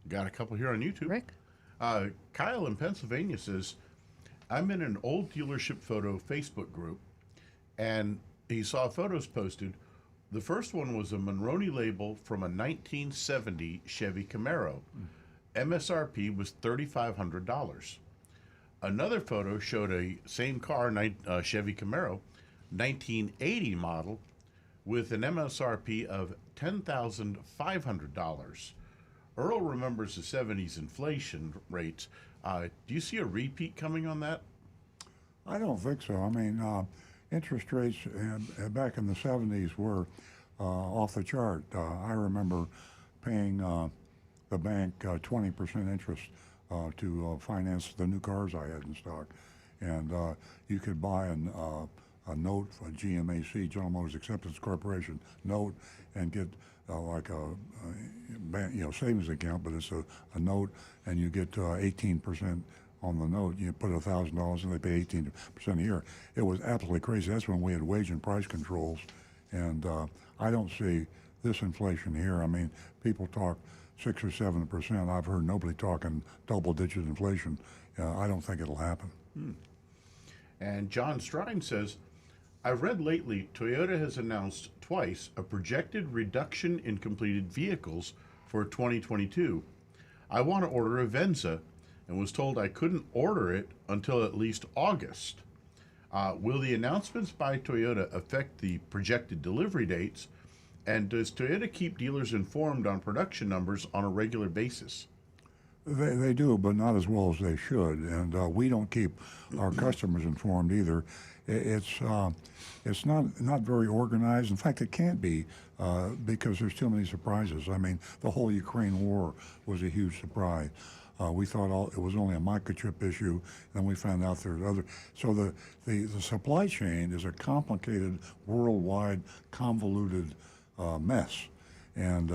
Got a couple here on YouTube. Rick? Kyle in Pennsylvania says, I'm in an old dealership photo Facebook group, and he saw photos posted. The first one was a Monroney label from a 1970 Chevy Camaro. MSRP was $3,500. Another photo showed a same car, Chevy Camaro, 1980 model, with an MSRP of $10,500. Earl remembers the 70s inflation rates. Do you see a repeat coming on that? I don't think so. I mean, interest rates back in the 70s were off the chart. I remember paying the bank 20% interest to finance the new cars I had in stock. And you could buy a note, a GMAC, General Motors Acceptance Corporation note, and get like a savings account, but it's a note, and you get 18% on the note. You put $1,000 and they pay 18% a year. It was absolutely crazy. That's when we had wage and price controls, and I don't see this inflation here. I mean, people talk 6 or 7%. I've heard nobody talking double-digit inflation. I don't think it'll happen. And John Strine says, I've read lately Toyota has announced twice a projected reduction in completed vehicles for 2022. I want to order a Venza and was told I couldn't order it until at least August. Will the announcements by Toyota affect the projected delivery dates? And does Toyota keep dealers informed on production numbers on a regular basis? They do, but not as well as they should, and we don't keep our customers informed either. It's not very organized. In fact, it can't be because there's too many surprises. I mean, the whole Ukraine war was a huge surprise. We thought it was only a microchip issue, then we found out there's other. So the supply chain is a complicated, worldwide, convoluted mess, and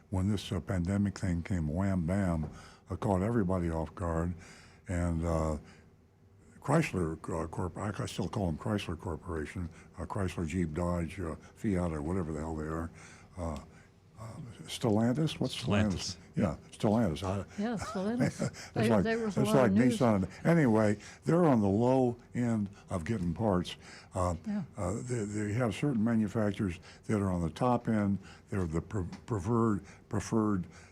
when this pandemic thing came wham bam, caught everybody off guard, and Chrysler I still call them Chrysler Corporation, Chrysler, Jeep, Dodge, Fiat, or whatever the hell they are. Stellantis? What's Stellantis? Yeah, Stellantis. Yeah, Stellantis. It's like Nissan. Anyway, they're on the low end of getting parts. They have certain manufacturers that are on the top end. They're the preferred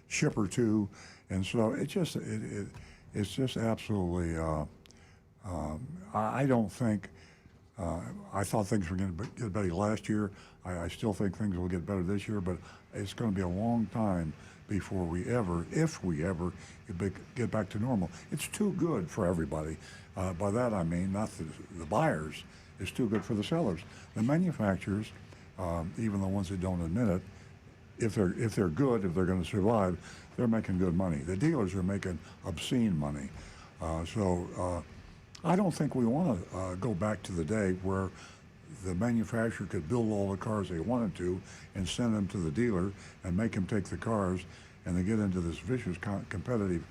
shipper too. And so it's just absolutely. I don't think. I thought things were going to get better last year. I still think things will get better this year, but it's going to be a long time before we ever, if we ever, get back to normal. It's too good for everybody. By that I mean not the buyers. It's too good for the sellers. The manufacturers, even the ones that don't admit it, if they're good, if they're going to survive, they're making good money. The dealers are making obscene money. So I don't think we want to go back to the day where the manufacturer could build all the cars they wanted to and send them to the dealer and make them take the cars, and they get into this vicious competitive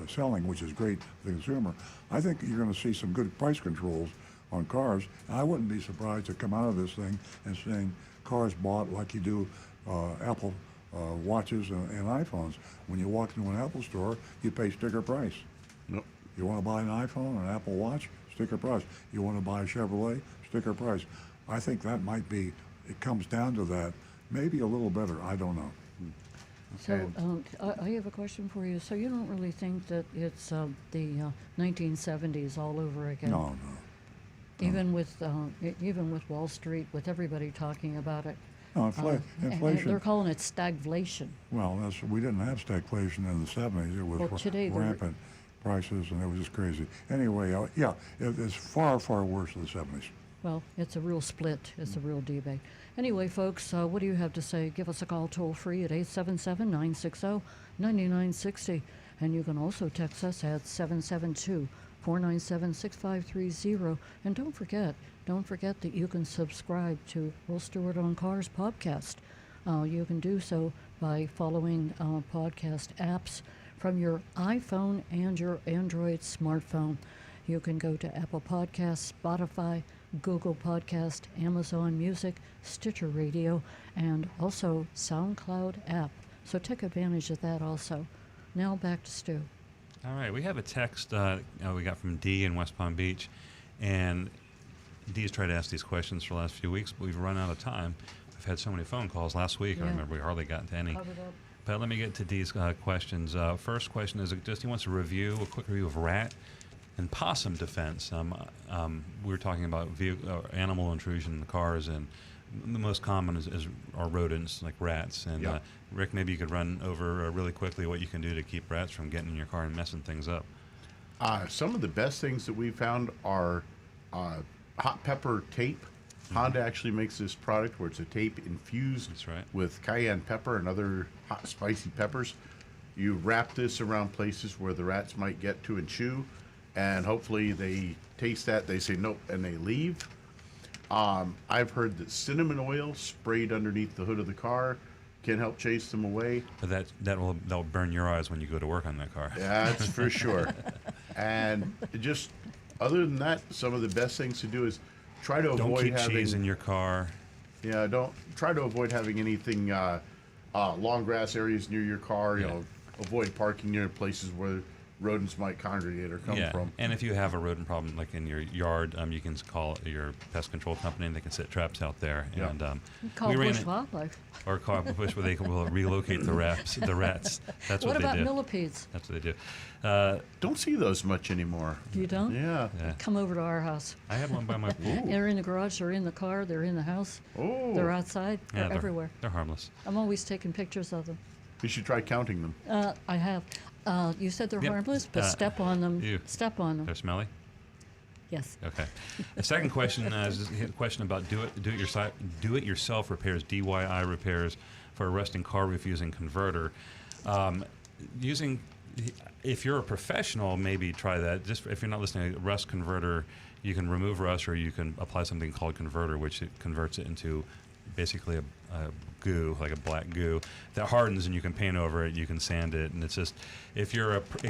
selling, which is great for the consumer. I think you're going to see some good price controls on cars. I wouldn't be surprised to come out of this thing and saying cars bought like you do Apple watches and iPhones. When you walk into an Apple store, you pay sticker price. Nope. You want to buy an iPhone or an Apple Watch? Sticker price. You want to buy a Chevrolet? Sticker price. I think that might be, it comes down to that. Maybe a little better. I don't know. So I have a question for you. So you don't really think that it's the 1970s all over again? No. Even with Wall Street, with everybody talking about it. No, And inflation. they're calling it stagflation. Well, we didn't have stagflation in the 70s. It was Well, today they're- rampant prices, and it was just crazy. Anyway, it's far, far worse than the 70s. Well, it's a real split. It's a real debate. Anyway, folks, what do you have to say? Give us a call toll free at 877-960-9960. And you can also text us at 772-497-6530. And don't forget that you can subscribe to Earl Stewart on Cars podcast. You can do so by following podcast apps from your iPhone and your Android smartphone. You can go to Apple Podcasts, Spotify, Google Podcast, Amazon Music, Stitcher Radio, and also SoundCloud app. So take advantage of that also. Now back to Stu. All right, we have a text we got from Dee in West Palm Beach, and Dee's tried to ask these questions for the last few weeks, but we've run out of time. We've had so many phone calls last week. Yeah. I remember we hardly got to any. Covered up. But let me get to Dee's questions. First question is just he wants a quick review of rat and possum defense. We were talking about animal intrusion in the cars, and the most common are rodents like rats. And Yep. Rick, maybe you could run over really quickly what you can do to keep rats from getting in your car and messing things up. Some of the best things that we found are hot pepper tape. Honda actually makes this product where it's a tape infused That's right. with cayenne pepper and other hot spicy peppers. You wrap this around places where the rats might get to and chew, and hopefully they taste that, they say nope, and they leave. I've heard that cinnamon oil sprayed underneath the hood of the car can help chase them away. But that'll burn your eyes when you go to work on that car. That's for sure. And just other than that, some of the best things to do is try to Don't avoid keep having cheese in your car. Yeah, don't try to avoid having anything long grass areas near your car. You Yeah. know, avoid parking near places where rodents might congregate or come from. And if you have a rodent problem, like in your yard, you can call your pest control company, and they can set traps out there. Yeah. And Call we ran Bush it- Wildlife. or call Bush where they will relocate the rats. That's what What they about do. millipedes? That's what they do. Don't see those much anymore. You don't? Yeah. Yeah. Come over to our house. I had one by my pool. They're in the garage, they're in the car, they're in the house, Oh. they're outside, Yeah, they're everywhere. They're harmless. I'm always taking pictures of them. You should try counting them. I have. You said they're Yep. harmless, but step on them. Ew. Step on them. They're smelly. Yes. Okay. The second question is a question about do it yourself repairs, DIY repairs for a rusting car roof using converter. If you're a professional, maybe try that. Just if you're not listening, rust converter, you can remove rust, or you can apply something called converter, which it converts it into basically a goo, like a black goo that hardens, and you can paint over it, you can sand it, and it's just it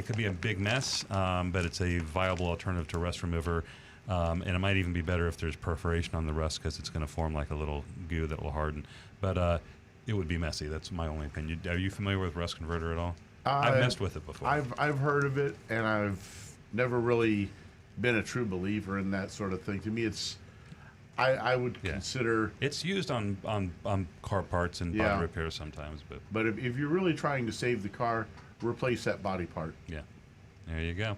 could be a big mess, but it's a viable alternative to rust remover, and it might even be better if there's perforation on the rust because it's going to form like a little goo that will harden. But it would be messy. That's my only opinion. Are you familiar with rust converter at all? I've messed with it before. I've heard of it, and I've never really been a true believer in that sort of thing. To me, it's I would consider it's used on car parts and body repairs sometimes, but if you're really trying to save the car, replace that body part. Yeah, there you go.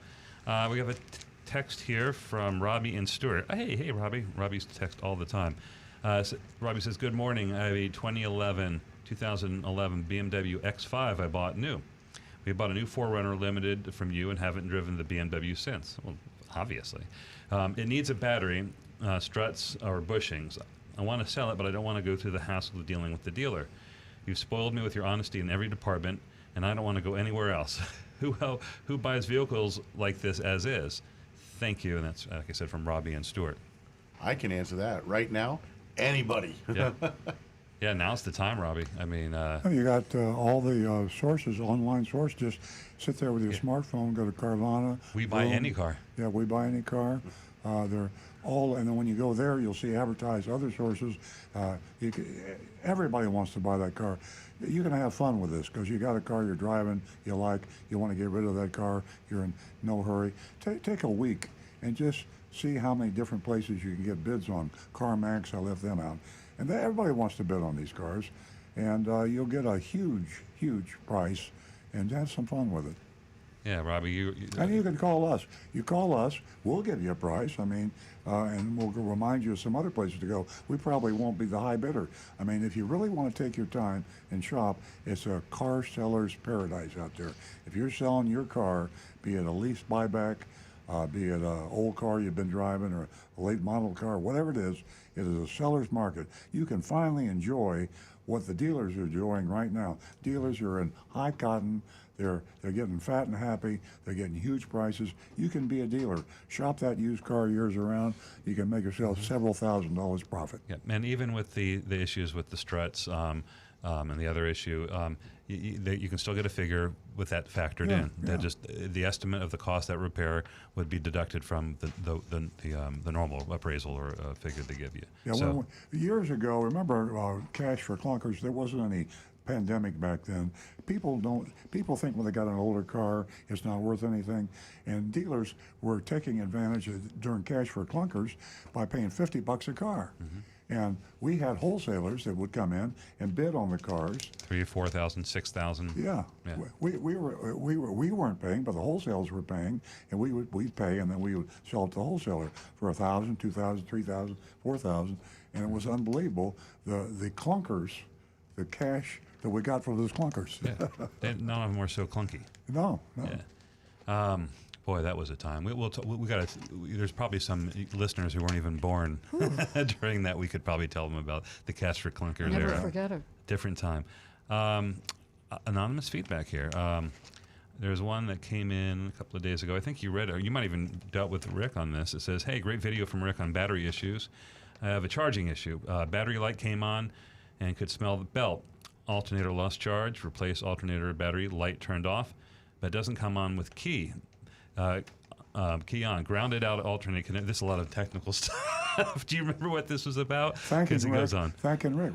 We have a text here from Robbie and Stuart. Hey, Robbie. Robbie's text all the time. Robbie says, "Good morning. I have a 2011 BMW X5 I bought new. We bought a new 4Runner Limited from you and haven't driven the BMW since. Well, obviously. It needs a battery, struts, or bushings. I want to sell it, but I don't want to go through the hassle of dealing with the dealer. You've spoiled me with your honesty in every department, and I don't want to go anywhere else. Who buys vehicles like this as is? Thank you." And that's, like I said, from Robbie and Stuart. I can answer that right now. Anybody. Yeah. Yeah, now's the time, Robbie. I mean, You got all the sources, online source. Just sit there with your smartphone, go to Carvana. we buy boom. any car. Yeah, we buy any car. They're all, and then when you go there, you'll see advertised other sources. Everybody wants to buy that car. You can have fun with this because you got a car you're driving, you like, you want to get rid of that car, you're in no hurry. Take a week and just see how many different places you can get bids on. CarMax, I left them out. And everybody wants to bid on these cars. And you'll get a huge, huge price and have some fun with it. Yeah, Robbie, And you can call us. You call us, we'll give you a price. I mean, and we'll remind you of some other places to go. We probably won't be the high bidder. I mean, if you really want to take your time and shop, it's a car seller's paradise out there. If you're selling your car, be it a lease buyback, be it an old car you've been driving or a late model car, whatever it is a seller's market. You can finally enjoy what the dealers are enjoying right now. Dealers are in high cotton. They're getting fat and happy. They're getting huge prices. You can be a dealer. Shop that used car years around. You can make yourself several $1,000s profit. Yeah, and even with the issues with the struts and the other issue, you can still get a figure with that factored in. That just the estimate of the cost of that repair would be deducted from the normal appraisal or figure they give you. Yeah, So, years ago, remember cash for clunkers? There wasn't any pandemic back then. People think when they got an older car, it's not worth anything. And dealers were taking advantage during cash for clunkers by paying $50 a car. And we had wholesalers that would come in and bid on the cars. 3,000, 4,000, 6,000. Yeah. We weren't paying, but the wholesalers were paying, and we'd pay, and then we would sell it to the wholesaler for 1,000, 2,000, 3,000, 4,000, and it was unbelievable. The clunkers, the cash that we got for those clunkers. None of them were so clunky. No. Yeah. Boy, that was a time. We got. There's probably some listeners who weren't even born during that. We could probably tell them about the cash for clunkers Never era. forget it. Different time. Anonymous feedback here. There's one that came in a couple of days ago. I think you read it, or you might even dealt with Rick on this. It says, "Hey, great video from Rick on battery issues. I have a charging issue. Battery light came on and could smell the belt. Alternator lost charge. Replace alternator battery. Light turned off, but doesn't come on with key." Key on, grounded out alternator. This is a lot of technical stuff. Do you remember what this was about? Thanking Rick. Goes on. Thanking Rick.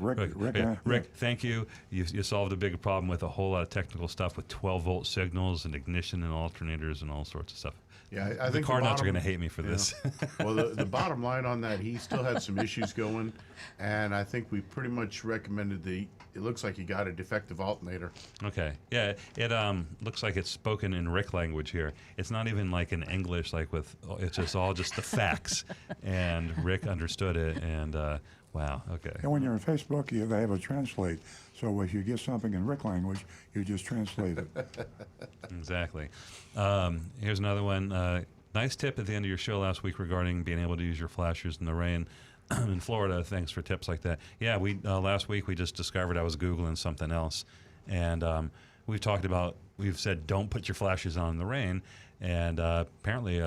Rick, thank you. You solved a big problem with a whole lot of technical stuff with 12-volt signals and ignition and alternators and all sorts of stuff. Yeah, I the think car the nuts are bottom- going to hate me for this. Well, the bottom line on that, he still had some issues going, and I think we pretty much recommended it looks like he got a defective alternator. Okay. Yeah, it looks like it's spoken in Rick language here. It's not even like in English, it's just all just the facts. And Rick understood it, and wow, okay. And when you're on Facebook, they have a translate. So if you get something in Rick language, you just translate it. Exactly. Here's another one. Nice tip at the end of your show last week regarding being able to use your flashers in the rain in Florida. Thanks for tips like that. Yeah, we last week we just discovered I was Googling something else, and we've said don't put your flashers on in the rain, and apparently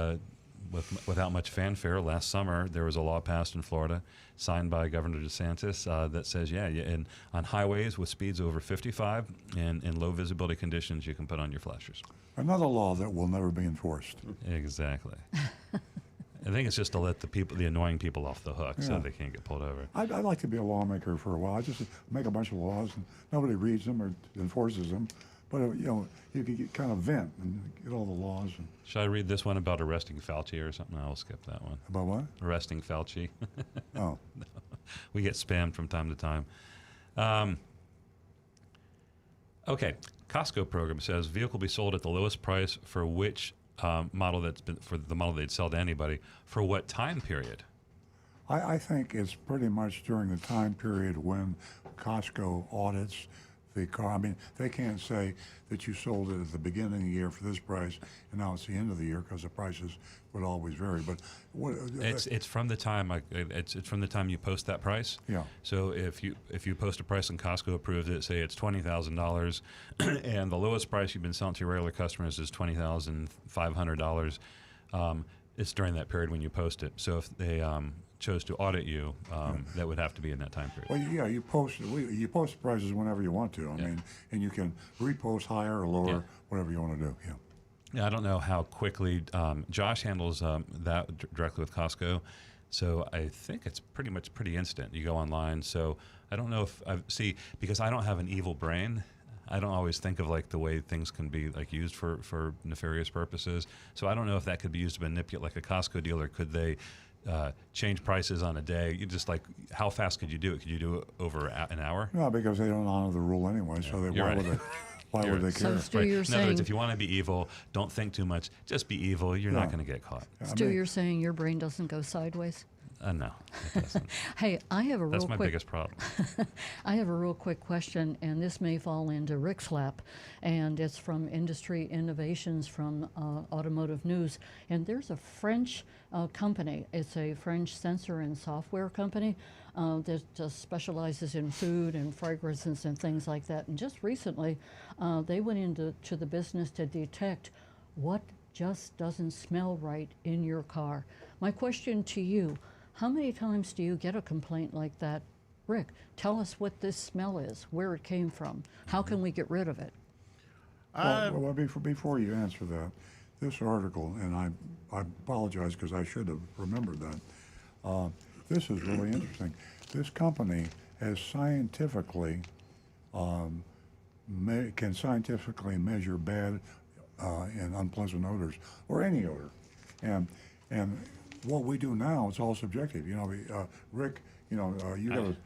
without much fanfare, last summer there was a law passed in Florida, signed by Governor DeSantis, that says, on highways with speeds over 55 and in low visibility conditions, you can put on your flashers. Another law that will never be enforced. Exactly. I think it's just to let the annoying people off the hook so they can't get pulled over. I'd like to be a lawmaker for a while. I just make a bunch of laws, and nobody reads them or enforces them. But you could kind of vent and get all the laws. Should I read this one about arresting Fauci or something? I'll skip that one. About what? Arresting Fauci. Oh. No. We get spammed from time to time. Okay. Costco program says vehicle be sold at the lowest price for which model for the model they'd sell to anybody for what time period? I think it's pretty much during the time period when Costco audits the car. I mean, they can't say that you sold it at the beginning of the year for this price and now it's the end of the year because the prices would always vary. But it's from the time it's from the time you post that price. Yeah. So if you post a price and Costco approves it, say it's $20,000, and the lowest price you've been selling to your regular customers is $20,500. It's during that period when you post it. So if they chose to audit you, that would have to be in that time period. Well, yeah, you post prices whenever you want to. I mean, and you can repost higher or lower, whatever you want to do. Yeah. Yeah, I don't know how quickly Josh handles that directly with Costco, so I think it's pretty instant. You go online, so I don't know if because I don't have an evil brain. I don't always think of like the way things can be like used for nefarious purposes. So I don't know if that could be used to manipulate, like a Costco dealer. Could they change prices on a day? You just like, how fast could you do it? Could you do it over an hour? No, because they don't honor the rule anyway. So why would they? Why would they So, care? Stu, Right. you're In other words, saying, if you want to be evil, don't think too much. Just be evil. You're Yeah. not going to get caught. Stu, you're saying your brain doesn't go sideways? No, it doesn't. Hey, I have a That's real my quick. biggest problem. I have a real quick question, and this may fall into Rick's lap, and it's from Industry Innovations from Automotive News. And there's a French company. It's a French sensor and software company that just specializes in food and fragrances and things like that. And just recently, they went into the business to detect what just doesn't smell right in your car. My question to you, how many times do you get a complaint like that? Rick, tell us what this smell is, where it came from. How can we get rid of it? Well, before you answer that, this article, and I apologize because I should have remembered that. This is really interesting. This company has scientifically can scientifically measure bad and unpleasant odors or any odor, and what we do now, it's all subjective. Rick, you have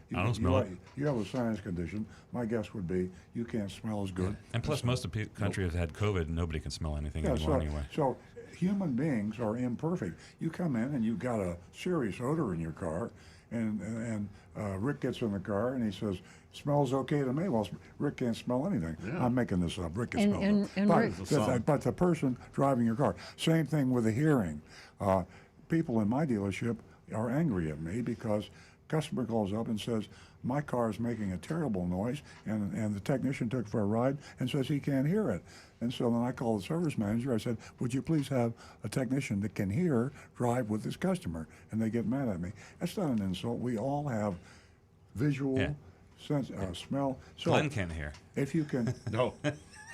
a sinus condition. My guess would be you can't smell as good. And plus, most of the country have had COVID, and nobody can smell anything Yeah, anymore anyway. so human beings are imperfect. You come in and you've got a serious odor in your car, and Rick gets in the car and he says, "Smells okay to me." Well, Rick can't smell anything. Yeah. I'm making this up. Rick can And- smell and- it. and But, Rick- It's a song. but the person driving your car, same thing with the hearing. People in my dealership are angry at me because customer calls up and says, "My car is making a terrible noise," and the technician took for a ride and says he can't hear it. And so then I called the service manager. I said, "Would you please have a technician that can hear drive with this customer?" And they get mad at me. That's not an insult. We all have visual, Yeah. sense, smell. So Glenn can't hear. if you can, No.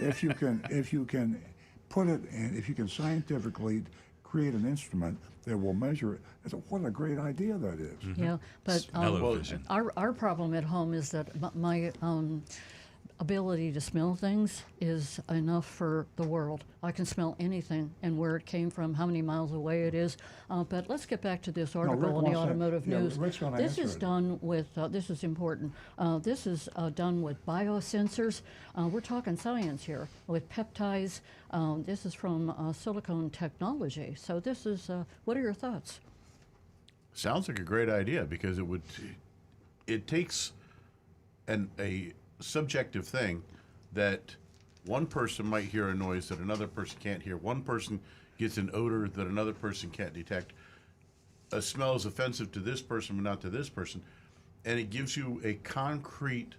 if you can put it in, if you can scientifically create an instrument that will measure it, what a great idea that is. Yeah, but Smell-o-vision. our problem at home is that my ability to smell things is enough for the world. I can smell anything and where it came from, how many miles away it is. But let's get back to this article Rick in the wants to- Automotive yeah, News. Rick's gonna This answer is it. done with, this is important, this is done with biosensors. We're talking science here, with peptides. This is from Silicon Technology. So this is, what are your thoughts? Sounds like a great idea because it takes a subjective thing that one person might hear a noise that another person can't hear. One person gets an odor that another person can't detect. A smell is offensive to this person but not to this person. And it gives you a concrete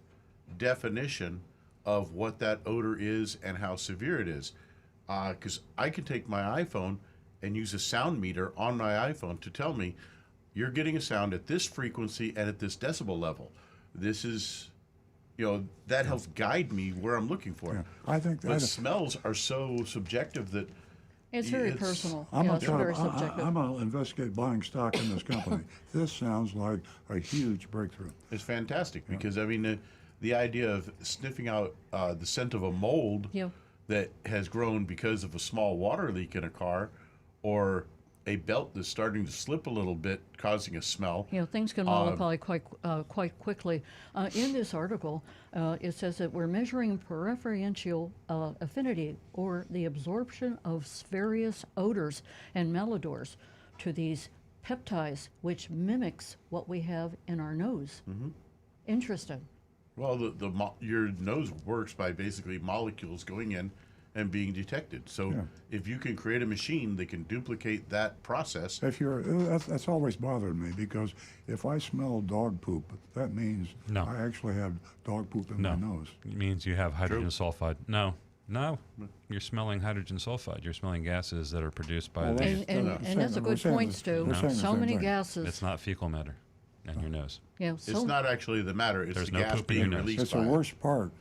definition of what that odor is and how severe it is. Because I can take my iPhone and use a sound meter on my iPhone to tell me you're getting a sound at this frequency and at this decibel level. This is, that helps guide me where I'm looking for. Yeah, I think But smells are so subjective that It's very personal. I'm Yeah, gonna it's try very to, subjective. I'm going to investigate buying stock in this company. This sounds like a huge breakthrough. it's fantastic because, I mean, the idea of sniffing out the scent of a mold Yeah. that has grown because of a small water leak in a car or a belt that's starting to slip a little bit, causing a smell. Things can multiply quite quickly. In this article, it says that we're measuring preferential affinity, or the absorption of various odors and malodors to these peptides, which mimics what we have in our nose. Mm-hmm. Interesting. Well, your nose works by basically molecules going in and being detected. So if you can create a machine that can duplicate that process, That's always bothered me because if I smell dog poop, that means No. I actually have dog poop in No. my nose. It means you have hydrogen sulfide. No. You're smelling hydrogen sulfide. You're smelling gases that are produced by Well, the. that's- And that's a good point, Stu. we're saying the So same many thing. gases. It's not fecal matter in your nose. it's not actually the matter. It's There's the no gas poop in your being nose. released It's by the it. worst part.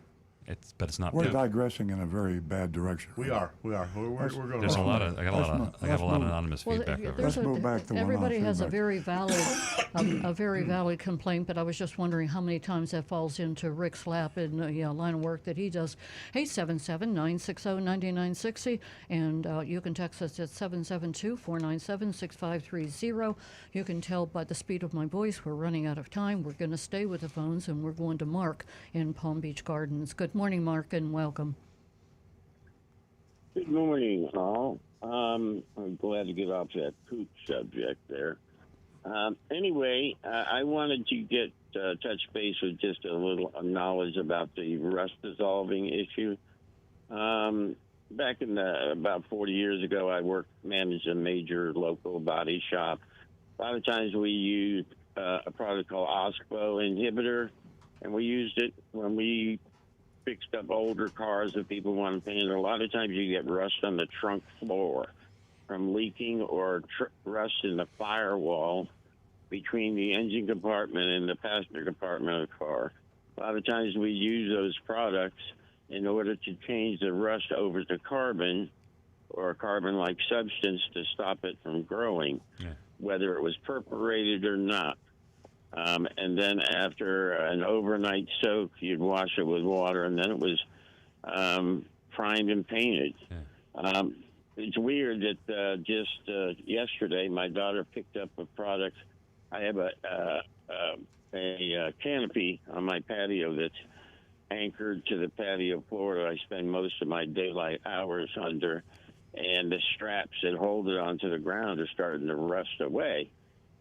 But it's not We're poop. digressing in a very bad direction. We are. We're going. There's a wrong. lot of. I got a lot of anonymous feedback over. Let's move back to everybody has a feedback. very valid, a very valid complaint. But I was just wondering how many times that falls into Rick's lap in the line of work that he does. 877-960-9960, and you can text us at 772-497-6530. You can tell by the speed of my voice we're running out of time. We're going to stay with the phones, and we're going to Mark in Palm Beach Gardens. Good morning, Mark, and welcome. Good morning, all. I'm glad to get off that poop subject there. Anyway, I wanted to get touch base with just a little knowledge about the rust dissolving issue. Back in about 40 years ago, I managed a major local body shop. A lot of times we used a product called OSPO inhibitor, and we used it when we fixed up older cars that people want to paint. A lot of times you get rust on the trunk floor from leaking or rust in the firewall between the engine compartment and the passenger compartment of the car. A lot of times we use those products in order to change the rust over to carbon or a carbon-like substance to stop it from growing, whether it was perforated or not. And then after an overnight soak, you'd wash it with water, and then it was primed and painted. It's weird that just yesterday, my daughter picked up a product. I have a canopy on my patio that's anchored to the patio floor that I spend most of my daylight hours under, and the straps that hold it onto the ground are starting to rust away.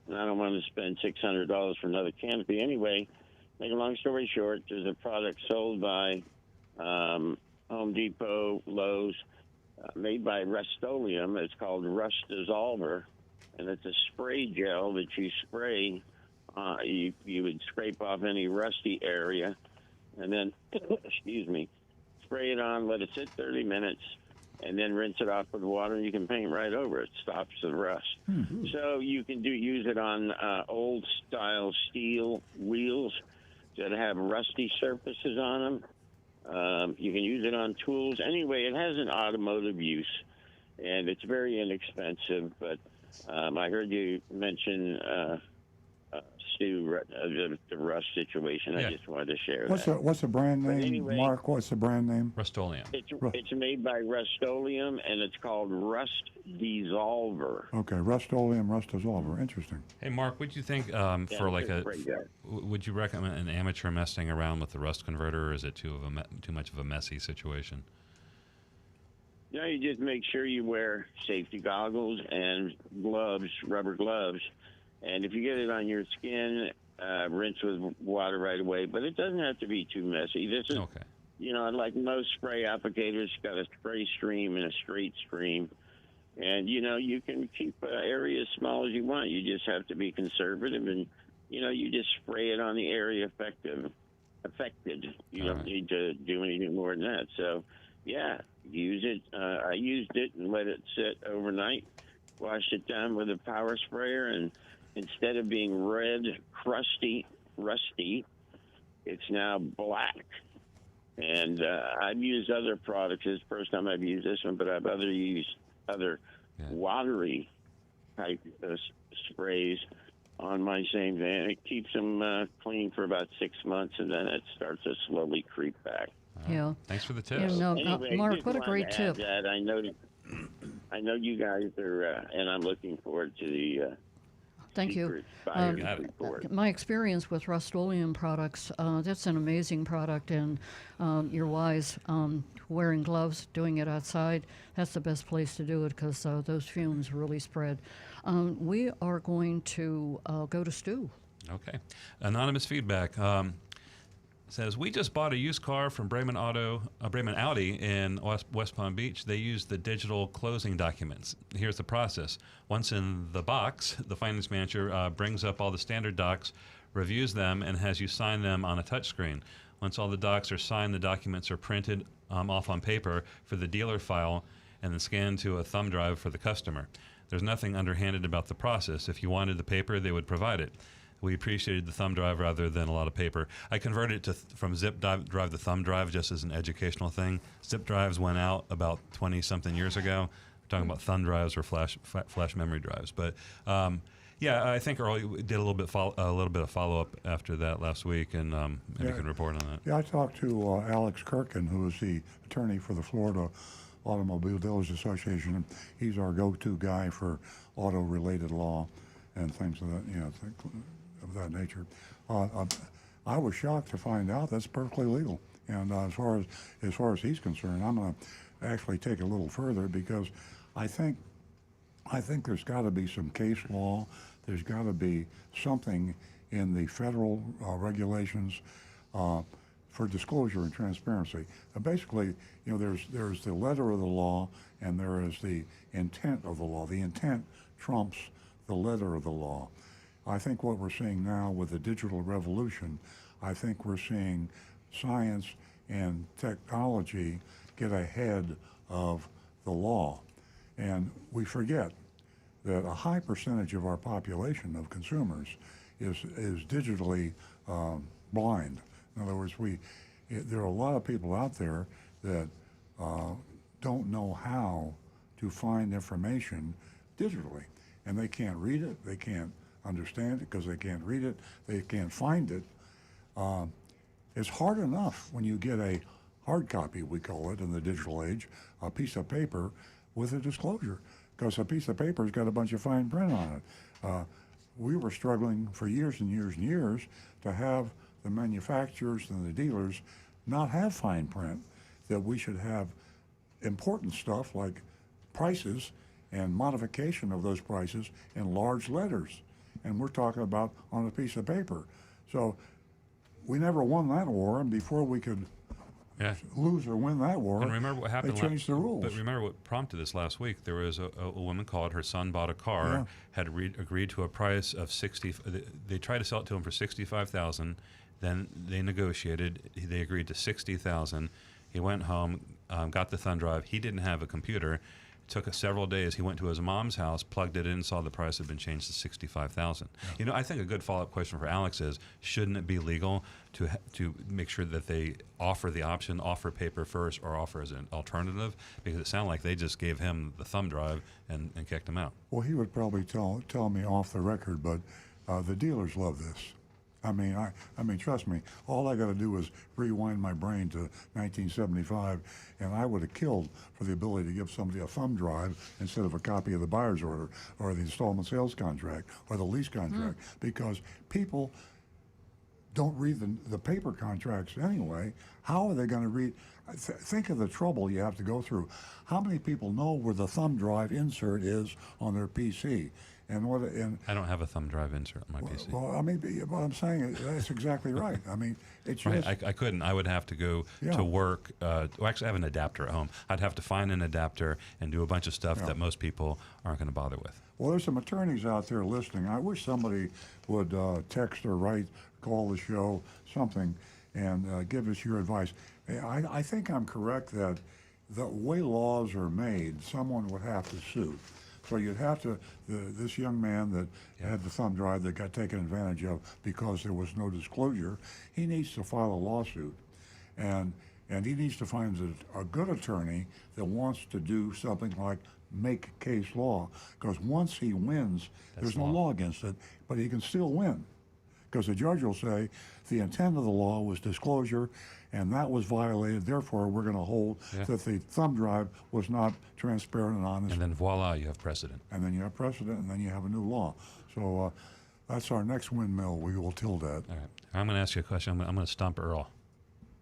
And I don't want to spend $600 for another canopy. Anyway, make a long story short, there's a product sold by Home Depot, Lowe's, made by Rust-Oleum. It's called Rust Dissolver, and it's a spray gel that you spray. You would scrape off any rusty area, and then, excuse me, spray it on, let it sit 30 minutes, and then rinse it off with water, and you can paint right over it. Stops the rust. Mm-hmm. So you can use it on old-style steel wheels that have rusty surfaces on them. You can use it on tools. Anyway, it has an automotive use, and it's very inexpensive. But I heard you mention Stu, the rust situation. Yeah. I just wanted to share that. What's the brand name, anyway, Mark? What's the brand name? Rust-Oleum. It's made by Rust-Oleum, and it's called Rust Dissolver. Okay, Rust-Oleum, Rust Dissolver. Interesting. Hey, Mark, would you think for like would you recommend an amateur messing around with the rust converter, or is it too much of a messy situation? You just make sure you wear safety goggles and gloves, rubber gloves. And if you get it on your skin, rinse with water right away. But it doesn't have to be too messy. This is, like most spray applicators, got a spray stream and a straight stream. And, you can keep areas small as you want. You just have to be conservative. And, you just spray it on the area affected. You don't need to do anything more than that. So, yeah, use it. I used it and let it sit overnight. Washed it down with a power sprayer, and instead of being red, rusty, it's now black. And I've used other products. This is the first time I've used this one, but I've used other watery type sprays on my same van. It keeps them clean for about 6 months, and then it starts to slowly creep back. Yeah. Thanks for the tips. Anyway, Mark, what a great tip. That. I know you guys are, and I'm looking forward to the Thank you. My experience with Rust-Oleum products, that's an amazing product, and you're wise. Wearing gloves, doing it outside, that's the best place to do it because those fumes really spread. We are going to go to Stu. Okay. Anonymous feedback. Says, we just bought a used car from Bremen Audi in West Palm Beach. They use the digital closing documents. Here's the process. Once in the box, the finance manager brings up all the standard docs, reviews them, and has you sign them on a touchscreen. Once all the docs are signed, the documents are printed off on paper for the dealer file and then scanned to a thumb drive for the customer. There's nothing underhanded about the process. If you wanted the paper, they would provide it. We appreciated the thumb drive rather than a lot of paper. I converted it from zip drive to thumb drive just as an educational thing. Zip drives went out about 20-something years ago. We're talking about thumb drives or flash memory drives. But I think Earl did a little bit of follow-up after that last week, and maybe you can report on that. Yeah, I talked to Alex Kirkin, who is the attorney for the Florida Automobile Dealers Association. He's our go-to guy for auto-related law and things of that, of that nature. I was shocked to find out that's perfectly legal. And as far as he's concerned, I'm going to actually take it a little further, because I think there's got to be some case law. There's got to be something in the federal regulations for disclosure and transparency. Basically, there's the letter of the law and there is the intent of the law. The intent trumps the letter of the law. I think what we're seeing now with the digital revolution, I think we're seeing science and technology get ahead of the law. And we forget that a high percentage of our population of consumers is digitally blind. In other words, there are a lot of people out there that don't know how to find information digitally, and they can't read it, they can't understand it because they can't read it, they can't find it. It's hard enough when you get a hard copy, we call it in the digital age, a piece of paper with a disclosure, because a piece of paper's got a bunch of fine print on it. We were struggling for years and years and years to have the manufacturers and the dealers not have fine print, that we should have important stuff like prices and modification of those prices in large letters. And we're talking about on a piece of paper. So we never won that war, and before we could lose or win that war, and remember what happened they changed the rules. But remember what prompted this last week. There was a woman called, her son bought a car, had agreed to a price of 60. They tried to sell it to him for 65,000. Then they negotiated. They agreed to 60,000. He went home, got the thumb drive. He didn't have a computer. It took several days. He went to his mom's house, plugged it in, saw the price had been changed to 65,000. Yeah. I think a good follow-up question for Alex is: shouldn't it be legal to make sure that they offer the option, offer paper first, or offer as an alternative? Because it sounded like they just gave him the thumb drive and kicked him out. Well, he would probably tell me off the record, but the dealers love this. I mean, trust me. All I got to do is rewind my brain to 1975, and I would have killed for the ability to give somebody a thumb drive instead of a copy of the buyer's order or the installment sales contract or the lease contract, because people don't read the paper contracts anyway. How are they going to read? Think of the trouble you have to go through. How many people know where the thumb drive insert is on their PC? And I don't have a thumb drive insert on my PC. Well, I mean, what I'm saying, that's exactly right. I mean, it's just... Right, I couldn't. I would have to go to work. Well, actually, I have an adapter at home. I'd have to find an adapter and do a bunch of stuff that most people aren't going to bother with. Well, there's some attorneys out there listening. I wish somebody would text or write, call the show, something, and give us your advice. I think I'm correct that the way laws are made, someone would have to sue. So you'd have to, this young man that had the thumb drive that got taken advantage of because there was no disclosure, he needs to file a lawsuit. And he needs to find a good attorney that wants to do something like make case law. Because once he wins, there's no law against it, but he can still win. Because the judge will say the intent of the law was disclosure, and that was violated. Therefore, we're going to hold that the thumb drive was not transparent and honest. And then voila, you have precedent. And then you have precedent, and then you have a new law. So that's our next windmill. We will tilt at. All right. I'm going to ask you a question. I'm going to stump Earl.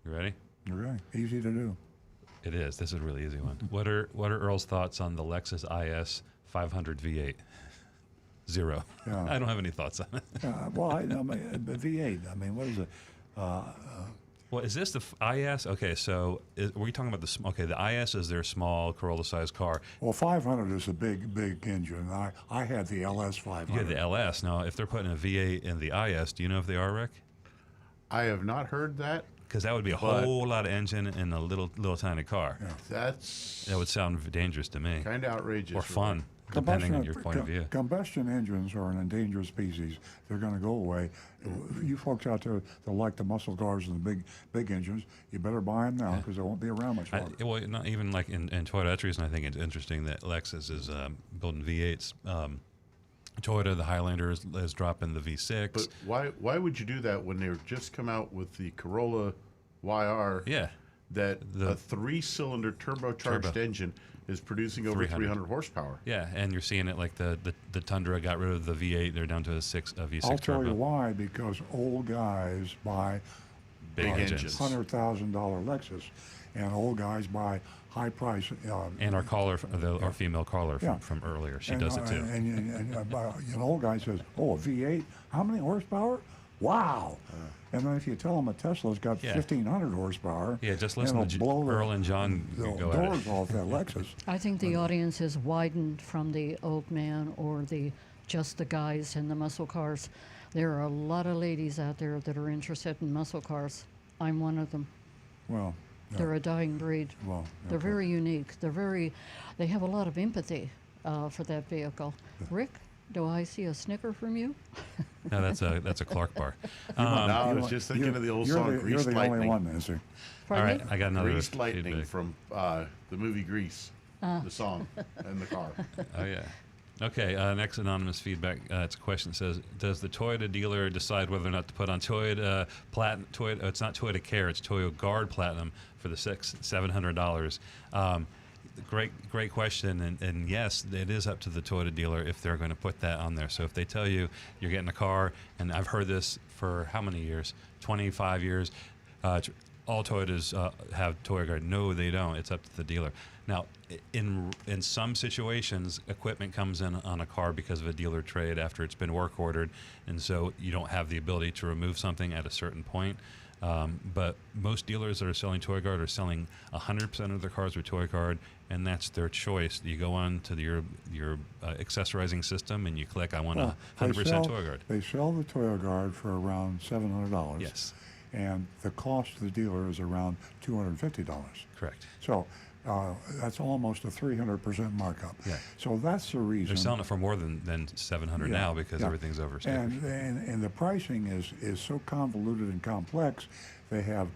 You ready? Okay. Easy to do. It is. This is a really easy one. What are Earl's thoughts on the Lexus IS 500 V8? Zero. Yeah. I don't have any thoughts on it. Well, V8. I mean, what is it? Well, is this the IS? Okay, so were you talking about the IS is their small Corolla-sized car. Well, 500 is a big engine. I had the LS 500. You had the LS. Now, if they're putting a V8 in the IS, do you know if they are, Rick? I have not heard that. Because that would be a whole lot of engine in a little tiny car. Yeah. That would sound dangerous to me. Kind of outrageous. Or fun. Depending on your point of view. Combustion engines are an endangered species. They're going to go away. You folks out there that like the muscle cars and the big engines, you better buy them now because they won't be around much longer. Well, not even like in Toyota. That's the reason I think it's interesting that Lexus is building V8s. Toyota, the Highlander is dropping the V6. But why would you do that when they've just come out with the Corolla YR? Yeah. That a 3-cylinder turbocharged engine is producing over 300 horsepower. Yeah, and you're seeing it like the Tundra got rid of the V8. They're down to a V6 I'll turbo. tell you why, because old guys buy big engines. $100,000 Lexus, and old guys buy high price. And our caller, our female caller Yeah. from earlier, she and, does it too. And an old guy says, "Oh, a V8, how many horsepower? Wow!" And then if you tell them a Tesla's got Yeah. 1,500 horsepower, Yeah, just listen to it'll blow Earl and John the go at it. doors off that Lexus. I think the audience has widened from the old man or just the guys in the muscle cars. There are a lot of ladies out there that are interested in muscle cars. I'm one of them. Well, yeah. They're a dying breed. Well, They're okay. very unique. They have a lot of empathy for that vehicle. Rick, do I see a snicker from you? No, that's a Clark bar. No, I was just thinking of the old song You're Greased the Lightning. only one, Nancy. All Pardon right, me? I got another Greased Lightning feedback. from the movie Grease, the song and the car. Oh yeah. Okay. Next anonymous feedback. It's a question that says, "Does the Toyota dealer decide whether or not to put on Toyota Platinum? It's not Toyota Care. It's Toyota Guard Platinum for the $700." Great question, and yes, it is up to the Toyota dealer if they're going to put that on there. So if they tell you you're getting a car, and I've heard this for how many years? 25 years. All Toyotas have Toyota Guard. No, they don't. It's up to the dealer. Now, in some situations, equipment comes in on a car because of a dealer trade after it's been work ordered, and so you don't have the ability to remove something at a certain point. But most dealers that are selling Toyota Guard are selling 100% of their cars with Toyota Guard, and that's their choice. You go on to your accessorizing system and you click, "I want a 100% Toyota Guard." They sell the Toyota Guard for around $700. Yes. And the cost to the dealer is around $250. Correct. So that's almost a 300% markup. Yeah. So that's the reason. They're selling it for more than 700 Yeah, now because yeah. everything's over sticker. And the pricing is so convoluted and complex. They have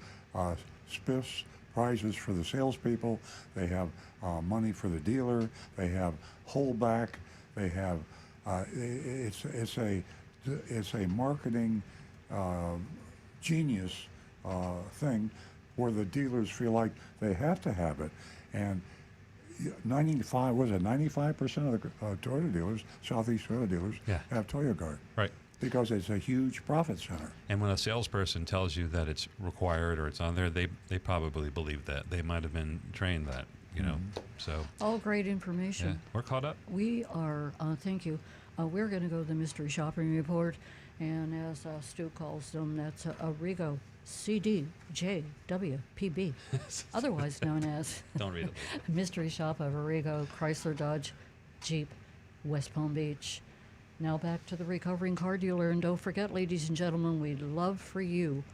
spiffs, prizes for the salespeople. They have money for the dealer. They have holdback. They have it's a marketing genius thing where the dealers feel like they have to have it. And 95% of the Toyota dealers, Southeast Toyota dealers, Yeah. have Toyota Guard. Right. Because it's a huge profit center. And when a salesperson tells you that it's required or it's on there, they probably believe that. They might have been trained that, you know. So All great information. yeah, we're caught up. We are, thank you. We're going to go to the mystery shopping report, and as Stu calls them, that's a Rigo CDJWPB, otherwise known as Don't read it. Mystery Shop of Arrigo, Chrysler, Dodge, Jeep, West Palm Beach. Now back to the recovering car dealer, and don't forget, ladies and gentlemen, we'd love for you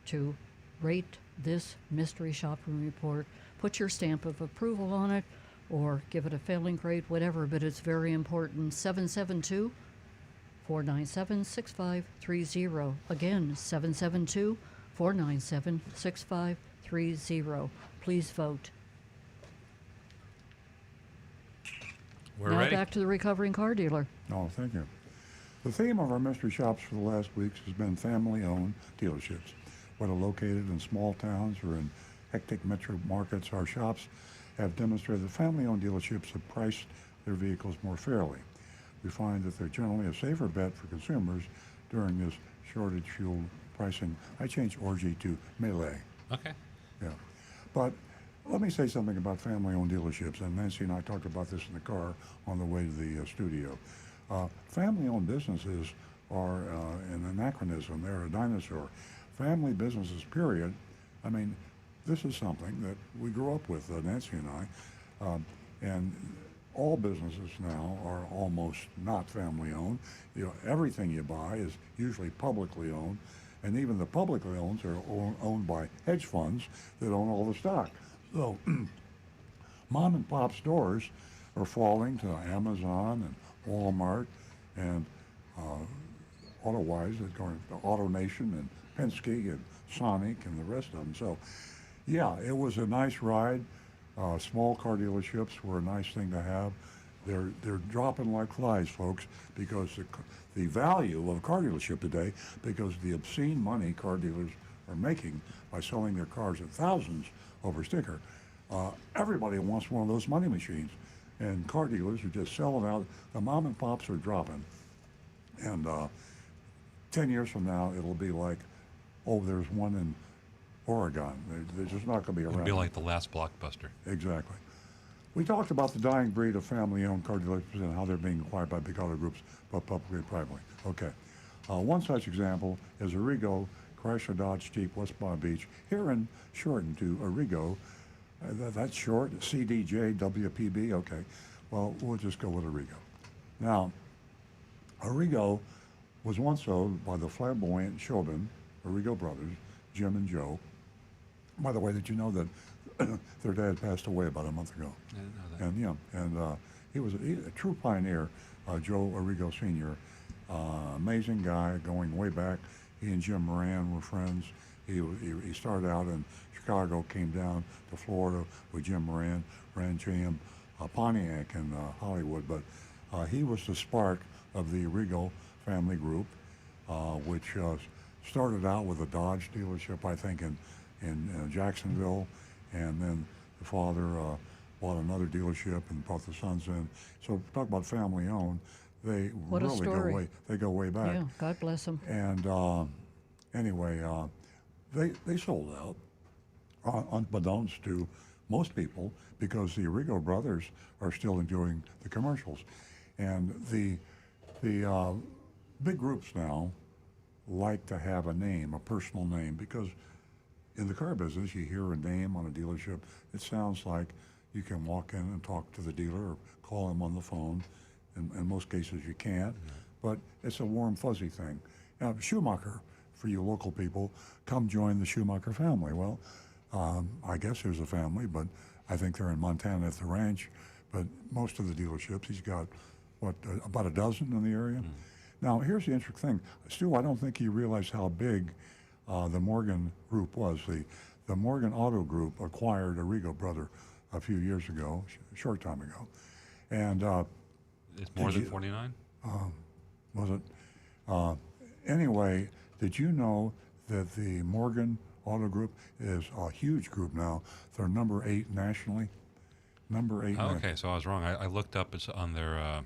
to rate this mystery shopping report, put your stamp of approval on it, or give it a failing grade, whatever, but it's very important. 772-497-6530. Again, 772-497-6530. Please vote. We're now ready. back to the recovering car dealer. Oh, thank you. The theme of our mystery shops for the last weeks has been family-owned dealerships. Whether located in small towns or in hectic metro markets, our shops have demonstrated that family-owned dealerships have priced their vehicles more fairly. We find that they're generally a safer bet for consumers during this shortage-fueled pricing. I changed orgy to melee. Okay. Yeah. But let me say something about family-owned dealerships, and Nancy and I talked about this in the car on the way to the studio. Family-owned businesses are an anachronism. They're a dinosaur. Family businesses, period. I mean, this is something that we grew up with, Nancy and I, and all businesses now are almost not family-owned. You know, everything you buy is usually publicly owned, and even the publicly owned are owned by hedge funds that own all the stock. So mom and pop stores are falling to Amazon and Walmart and AutoWise, going to AutoNation and Penske and Sonic and the rest of them. So yeah, it was a nice ride. Small car dealerships were a nice thing to have. They're dropping like flies, folks, because the value of a car dealership today, because the obscene money car dealers are making by selling their cars at thousands over sticker. Everybody wants one of those money machines, and car dealers are just selling out. The mom and pops are dropping, and 10 years from now it'll be like, oh, there's one in Oregon. They're just not going to be around. It'd be like the last Blockbuster. Exactly. We talked about the dying breed of family-owned car dealerships and how they're being acquired by big auto groups, both publicly and privately. Okay. One such example is Arrigo Chrysler Dodge Jeep West Palm Beach, here in shortened to Arrigo. That's short, CDJWPB. Okay. Well, we'll just go with Arrigo. Now, Arrigo was once owned by the flamboyant Chauvin, Arrigo brothers, Jim and Joe. By the way, did you know that their dad passed away about a month ago? I didn't know that. And he was a true pioneer, Joe Arrigo Sr. Amazing guy, going way back. He and Jim Moran were friends. He started out in Chicago, came down to Florida with Jim Moran, ran GM Pontiac in Hollywood. But he was the spark of the Arrigo family group, which started out with a Dodge dealership, I think, in Jacksonville, and then the father bought another dealership and brought the sons in. So talk about family owned. They What a really story. go way back. Yeah, God bless them. And anyway, they sold out, unbeknownst to most people, because the Arrigo brothers are still enjoying the commercials. And the big groups now like to have a name, a personal name, because in the car business, you hear a name on a dealership, it sounds like you can walk in and talk to the dealer or call him on the phone. In most cases, you can't, but it's a warm, fuzzy thing. Now, Schumacher, for you local people, come join the Schumacher family. Well, I guess there's a family, but I think they're in Montana at the ranch. But most of the dealerships, he's got, about a dozen in the area? Now, here's the interesting thing. Stu, I don't think you realize how big the Morgan Group was. The Morgan Auto Group acquired Arrigo brother a few years ago, a short time ago. And It's more than 49? was it? Anyway, did you know that the Morgan Auto Group is a huge group now? They're number 8 nationally. Number 8. Oh, okay, so I was wrong. I looked up it's on their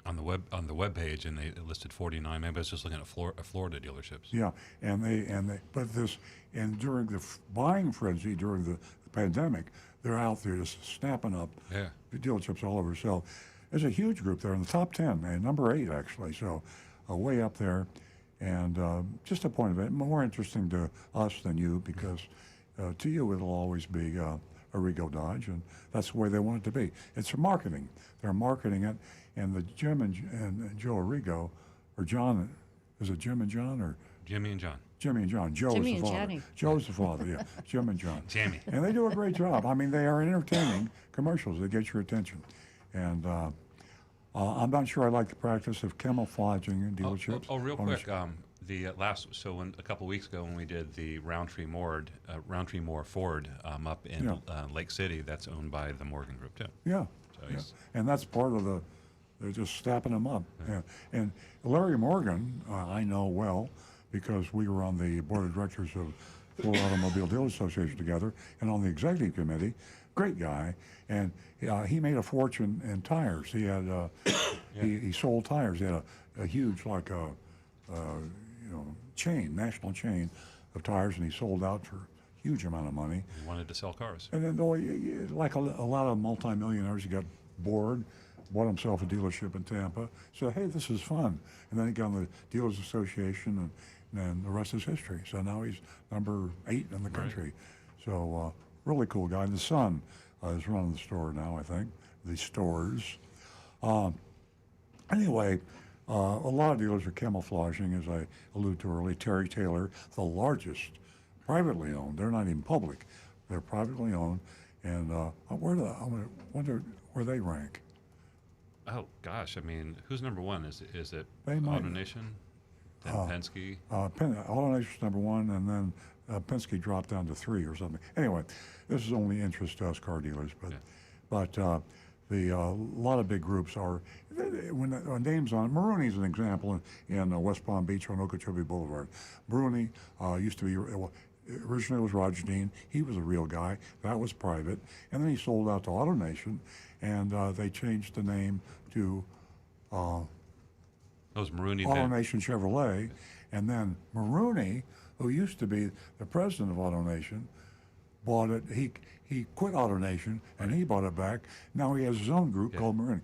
on the web page, and they listed 49. Maybe I was just looking at Florida dealerships. Yeah, and during the buying frenzy during the pandemic, they're out there just snapping up the dealerships all over. So there's a huge group there in the top 10, man, number 8 actually. So way up there, and just a point of it, more interesting to us than you, because to you it'll always be Arrigo Dodge, and that's the way they want it to be. It's for marketing. They're marketing it, and the Jim and Joe Arrigo, or John, is it Jim and John or? Jimmy and John. Jimmy and John. Joe Jimmy is the and father. Johnny. Joe's the father, yeah. Jim and John. Jamie. And they do a great job. I mean, they are entertaining commercials. They get your attention. And I'm not sure I like the practice of camouflaging in dealerships. Real quick. A couple weeks ago when we did the Roundtree Moore Ford up in Lake City, that's owned by the Morgan Group too. Yeah. So And that's part of they're just snapping them up. Yeah. And Larry Morgan, I know well, because we were on the board of directors of Florida Automobile Dealers Association together, and on the executive committee. Great guy, and he made a fortune in tires. He had he sold tires. He had a huge chain, national chain of tires, and he sold out for a huge amount of money. He wanted to sell cars. And then, like a lot of multimillionaires, he got bored, bought himself a dealership in Tampa, said, hey, this is fun. And then he got on the Dealers Association, and the rest is history. So now he's number 8 in the country. So really cool guy. And the son is running the store now, I think, the stores. Anyway, a lot of dealers are camouflaging, as I alluded to earlier. Terry Taylor, the largest, privately owned. They're not even public. They're privately owned. And I wonder where they rank. Oh gosh, I mean, who's number 1? Is it They might- AutoNation? Then Penske? AutoNation's number 1, and then Penske dropped down to 3 or something. Anyway, this is only interest to us car dealers, but the lot of big groups are, when names on Maroney's an example in West Palm Beach on Okeechobee Boulevard. Maroney used to be, originally it was Roger Dean. He was a real guy. That was private. And then he sold out to AutoNation, and they changed the name to Those Maroney. AutoNation Chevrolet, And then Maroney, who used to be the president of AutoNation, bought it. He quit AutoNation and he bought it back. Now he has his own group called Maroney.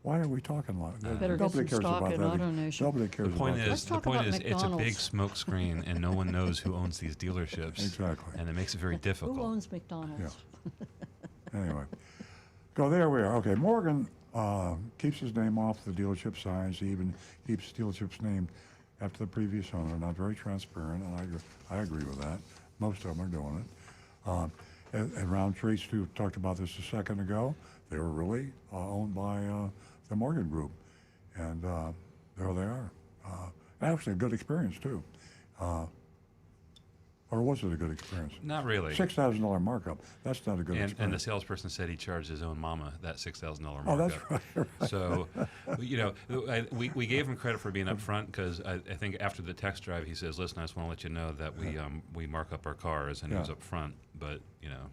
Why are we talking like that? Better get Nobody some cares stock about in that. AutoNation. Nobody cares The point about is, that. the point about is, it's a big McDonald's. smoke screen, and no one knows who owns these dealerships. Exactly. And it makes it very difficult. Who owns McDonald's? Anyway, go there we are. Okay, Morgan keeps his name off the dealership signs. He even keeps the dealership's name after the previous owner. Not very transparent, and I agree with that. Most of them are doing it. And Roundtree, Stu talked about this a second ago. They were really owned by the Morgan Group, and there they are. Actually, a good experience too. Or was it a good experience? Not really. $6,000 markup. That's not a good And experience. the salesperson said he charged his own mama that $6,000 markup. Oh, that's right. So, you know, we gave him credit for being upfront because I think after the text drive he says, "Listen, I just want to let you know that we mark up our cars," and he was upfront. But you know,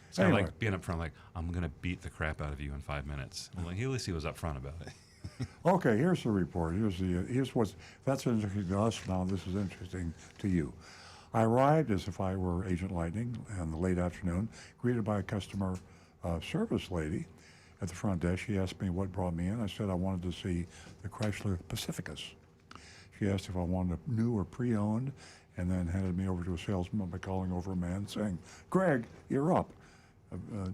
it's kind of like being upfront, like I'm gonna beat the crap out of you in 5 minutes. I'm like, at least he was upfront about it. Okay, here's the report. Here's what's that's interesting to us. Now this is interesting to you. I arrived as if I were Agent Lightning in the late afternoon, greeted by a customer service lady at the front desk. She asked me what brought me in. I said I wanted to see the Chrysler Pacificus. She asked if I wanted a new or pre-owned, and then handed me over to a salesman by calling over a man saying, "Greg, you're up."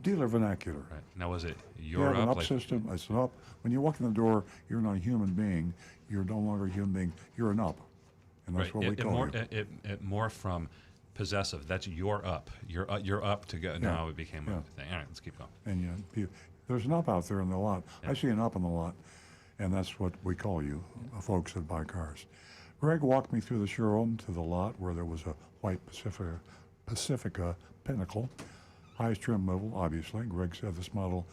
Dealer vernacular. Right. Now, was it You you're have an up? up system. I said up. When you walk in the door, you're not a human being. You're no longer a human being. You're an up. And that's what we call you. It morphed from possessive. That's you're up. You're up to go. Now it became a thing. All right, let's keep going. And there's an up out there in the lot. I see an up in the lot, and that's what we call you, folks that buy cars. Greg walked me through the showroom to the lot where there was a white Pacifica Pinnacle, highest trim level, obviously. Greg said this model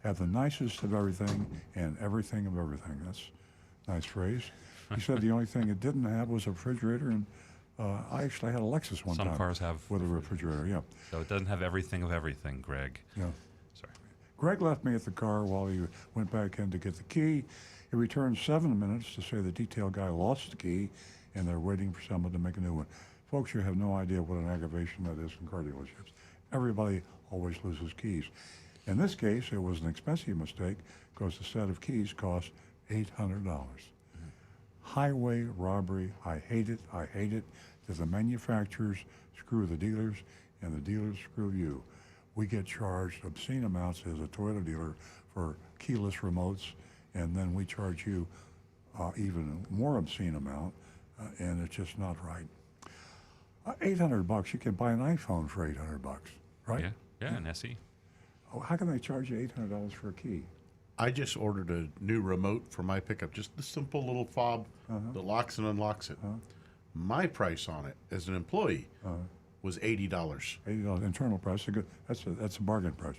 had the nicest of everything and everything of everything. That's a nice phrase. He said the only thing it didn't have was a refrigerator, and I actually had a Lexus one time. Some cars have with a refrigerator. Yeah. So it doesn't have everything of everything, Greg. Yeah. Sorry. Greg left me at the car while he went back in to get the key. He returned 7 minutes to say the detail guy lost the key, and they're waiting for someone to make a new one. Folks, you have no idea what an aggravation that is in car dealerships. Everybody always loses keys. In this case, it was an expensive mistake because the set of keys cost $800. Highway robbery. I hate it. I hate it. That the manufacturers screw the dealers and the dealers screw you. We get charged obscene amounts as a Toyota dealer for keyless remotes, and then we charge you even more obscene amount, and it's just not right. $800. You can buy an iPhone for $800, right? Yeah, an SE. Oh, how can they charge you $800 for a key? I just ordered a new remote for my pickup, just the simple little fob that locks and unlocks it. My price on it as an employee was $80. $80 internal price. That's a bargain price.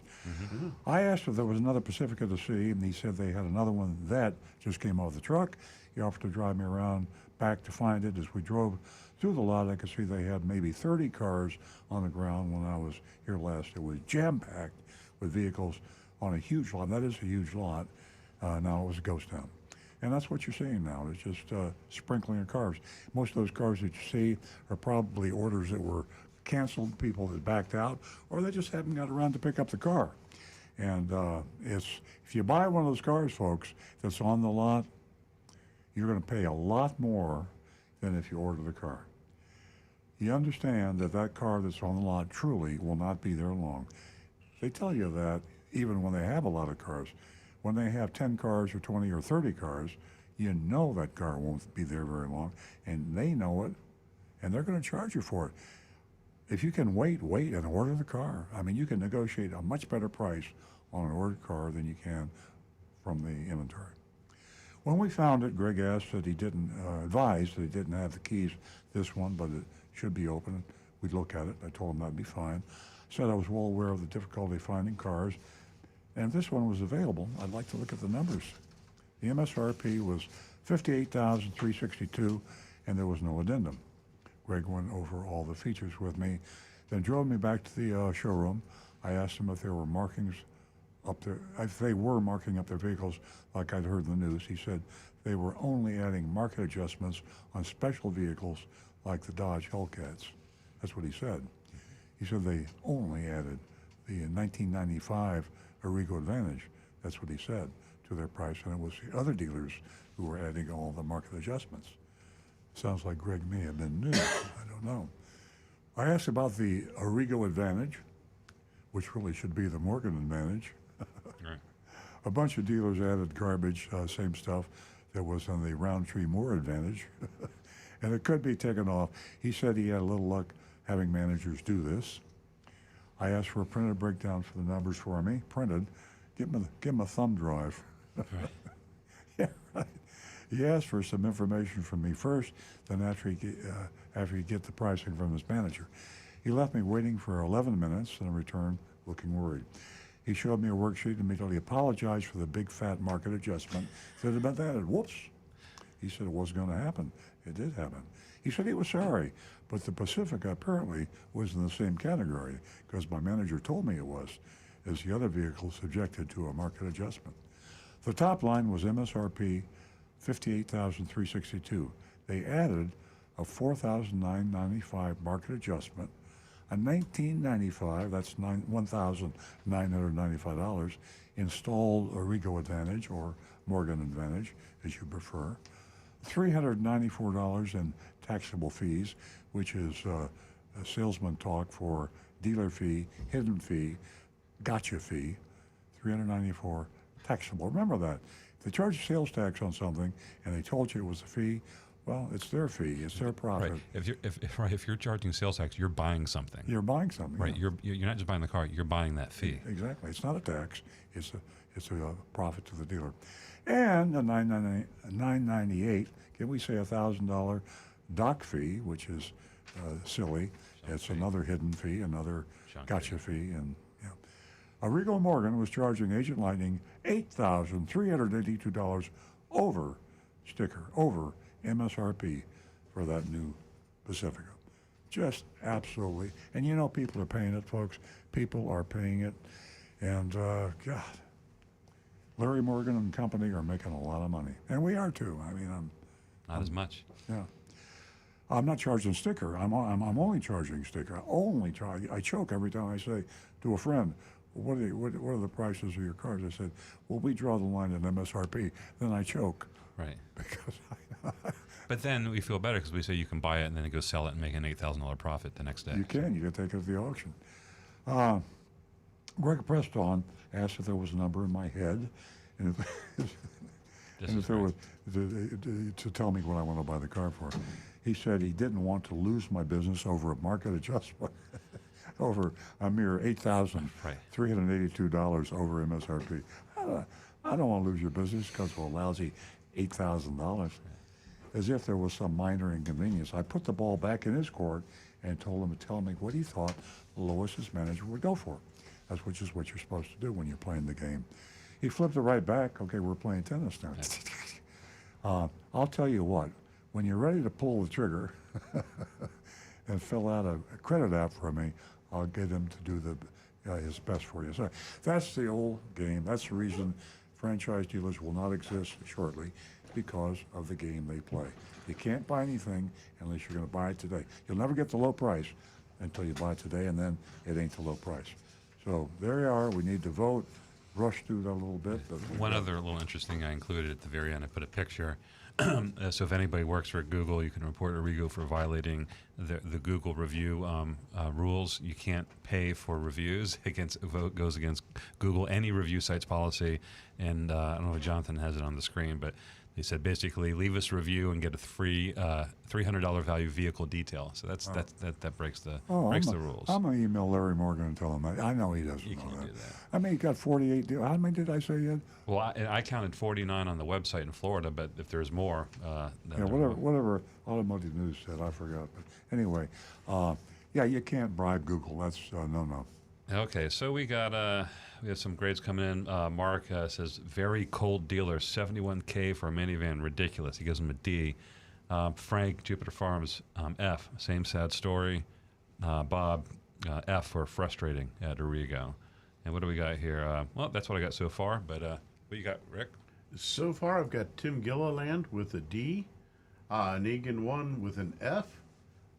I asked if there was another Pacifica to see, and he said they had another one that just came off the truck. He offered to drive me around back to find it. As we drove through the lot, I could see they had maybe 30 cars on the ground when I was here last. It was jam-packed with vehicles on a huge lot. That is a huge lot. Now it was a ghost town. And that's what you're seeing now. It's just sprinkling of cars. Most of those cars that you see are probably orders that were canceled, people that backed out, or they just haven't got around to pick up the car. And if you buy one of those cars, folks, that's on the lot, you're going to pay a lot more than if you order the car. You understand that that car that's on the lot truly will not be there long. They tell you that even when they have a lot of cars. When they have 10 cars or 20 or 30 cars, you know that car won't be there very long, and they know it, and they're going to charge you for it. If you can wait and order the car. I mean, you can negotiate a much better price on an ordered car than you can from the inventory. When we found it, Greg asked that he didn't advise that he didn't have the keys, this one, but it should be open. We'd look at it. I told him that'd be fine. Said I was well aware of the difficulty finding cars. And if this one was available, I'd like to look at the numbers. The MSRP was $58,362, and there was no addendum. Greg went over all the features with me, then drove me back to the showroom. I asked him if there were markings up there, if they were marking up their vehicles like I'd heard in the news. He said they were only adding market adjustments on special vehicles like the Dodge Hellcats. That's what he said. He said they only added the 1995 Arrigo Advantage. That's what he said to their price, and it was the other dealers who were adding all the market adjustments. Sounds like Greg may have been new. I don't know. I asked about the Arrigo Advantage, which really should be the Morgan Advantage. Right. A bunch of dealers added garbage, same stuff that was on the Roundtree Moore Advantage, and it could be taken off. He said he had a little luck having managers do this. I asked for a printed breakdown for the numbers for me, printed. Give him a thumb drive. Right. Yeah, right. He asked for some information from me first, then after he get the pricing from his manager. He left me waiting for 11 minutes and returned looking worried. He showed me a worksheet and immediately apologized for the big fat market adjustment that had been added. Whoops. He said it wasn't going to happen. It did happen. He said he was sorry, but the Pacifica apparently was in the same category because my manager told me it was, as the other vehicle subjected to a market adjustment. The top line was MSRP $58,362. They added a $4,995 market adjustment, a $1,995, that's $1,995, installed Arrigo Advantage or Morgan Advantage, as you prefer, $394 in taxable fees, which is a salesman talk for dealer fee, hidden fee, gotcha fee, $394 taxable. Remember that. If they charge sales tax on something and they told you it was a fee, well, it's their fee. It's their profit. Right. If you're charging sales tax, you're buying something. You're buying something. Right. Yeah. You're not just buying the car. You're buying that fee. Exactly. It's not a tax. It's a profit to the dealer. And a $998. Can we say $1,000 dock fee, which is silly. It's another hidden fee, another gotcha fee, and Arrigo Morgan was charging Agent Lightning $8,382 over MSRP for that new Pacifica. Just absolutely. And you know people are paying it, folks. People are paying it. And, God, Larry Morgan and company are making a lot of money. And we are, too. I mean, Not as much. Yeah. I'm not charging sticker. I'm only charging sticker. I choke every time I say to a friend, what are the prices of your cars? I said, well, we draw the line at MSRP. Then I choke. Right. Because But then we feel better because we say you can buy it and then go sell it and make an $8,000 profit the next day. You can. You can take it to the auction. Greg Preston asked if there was a number in my head, and if there was to tell me what I want to buy the car for. He said he didn't want to lose my business over a market adjustment, over a mere $8,382 over MSRP. I don't want to lose your business because of a lousy $8,000. As if there was some minor inconvenience. I put the ball back in his court and told him to tell me what he thought the lowest his manager would go for. That's what you're supposed to do when you're playing the game. He flipped it right back. Okay, we're playing tennis now. I'll tell you what, when you're ready to pull the trigger and fill out a credit app for me, I'll get him to do his best for you. So that's the old game. That's the reason franchise dealers will not exist shortly, because of the game they play. You can't buy anything unless you're going to buy it today. You'll never get the low price until you buy it today, and then it ain't the low price. So there you are. We need to vote. Rush through that a little bit. One other little interesting thing I included at the very end, I put a picture. So if anybody works for Google, you can report Arrigo for violating the Google review rules. You can't pay for reviews. Vote goes against Google, any review site's policy. And I don't know if Jonathan has it on the screen, but they said basically leave us a review and get a free $300 value vehicle detail. So that breaks the rules. I'm gonna email Larry Morgan and tell him that. I know he doesn't You know can't that. do that. I mean, he got 48 deals. How many did I say he had? Well, I counted 49 on the website in Florida, but if there's more, Yeah, whatever Automotive News said, I forgot. But anyway, yeah, you can't bribe Google. That's no. Okay, so we got some grades coming in. Mark says very cold dealer, $71K for a minivan, ridiculous. He gives him a D. Frank, Jupiter Farms, F, same sad story. Bob, F for frustrating at Arrigo. And what do we got here? Well, that's what I got so far. But what you got, Rick? So far, I've got Tim Gilliland with a D, Negan 1 with an F,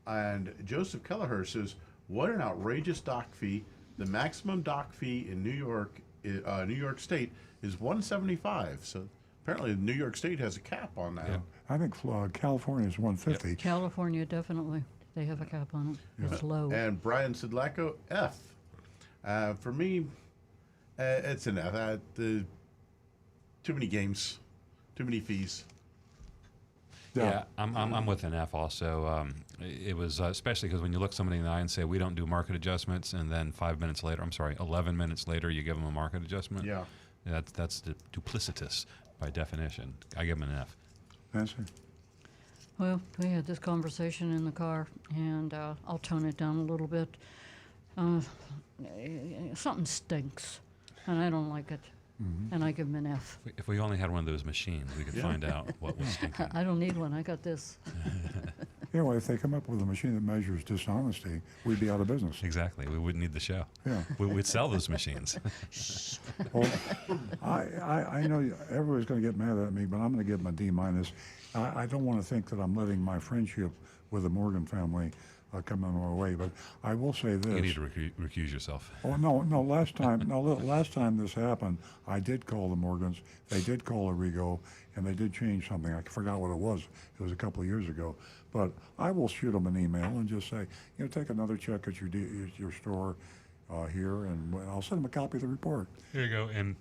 and Joseph Kelleher says, "What an outrageous dock fee! The maximum dock fee in New York State is $175. So apparently, New York State has a cap on that. Yeah. I think California is 150. California, definitely. They have a cap on it. It's low. And Brian Sidlacco, F. For me, it's an F. Too many games, too many fees. Yeah, I'm with an F also. It was especially because when you look somebody in the eye and say we don't do market adjustments, and then 11 minutes later, you give them a market adjustment. Yeah. That's duplicitous by definition. I give them an F. Nancy? Well, we had this conversation in the car, and I'll tone it down a little bit. Something stinks, and I don't like it, and I give them an F. If we only had one of those machines, we could find out what was stinking. I don't need one. I got this. Yeah, well, if they come up with a machine that measures dishonesty, we'd be out of business. Exactly. We wouldn't need the show. Yeah. We'd sell those machines. Well, I know everybody's going to get mad at me, but I'm going to give them a D minus. I don't want to think that I'm letting my friendship with the Morgan family come on my way, but I will say this. You need to recuse yourself. Oh no! Last time this happened, I did call the Morgans. They did call Arrigo, and they did change something. I forgot what it was. It was a couple of years ago. But I will shoot them an email and just say, take another check at your store here, and I'll send them a copy of the report. Here you go, and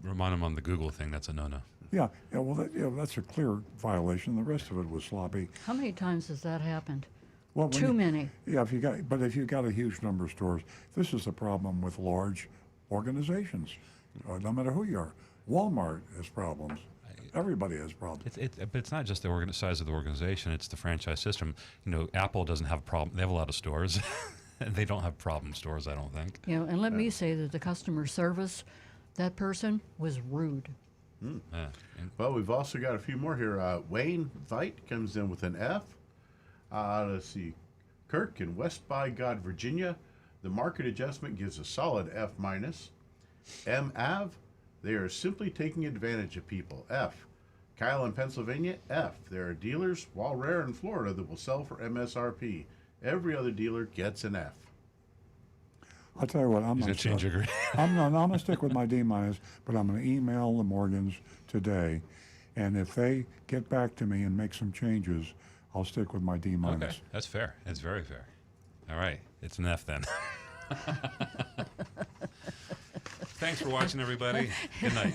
remind them on the Google thing. That's a no-no. Yeah. Well, that's a clear violation. The rest of it was sloppy. How many times has that happened? Well, Too many. Yeah, if you got a huge number of stores, this is the problem with large organizations. No matter who you are, Walmart has problems. Everybody has problems. But it's not just the size of the organization; it's the franchise system. Apple doesn't have a problem. They have a lot of stores. They don't have problem stores, I don't think. And let me say that the customer service, that person was rude. Yeah. Well, we've also got a few more here. Wayne Veit comes in with an F. Let's see. Kirk in West by God, Virginia. The market adjustment gives a solid F minus. M. Av. They are simply taking advantage of people. F. Kyle in Pennsylvania. F. There are dealers, while rare in Florida, that will sell for MSRP. Every other dealer gets an F. I'll tell you what, I'm going to change your grade. I'm going to stick with my D minus, but I'm going to email the Morgans today, and if they get back to me and make some changes, I'll stick with my D minus. Okay, that's fair. That's very fair. All right, it's an F then. Thanks for watching, everybody. Good night.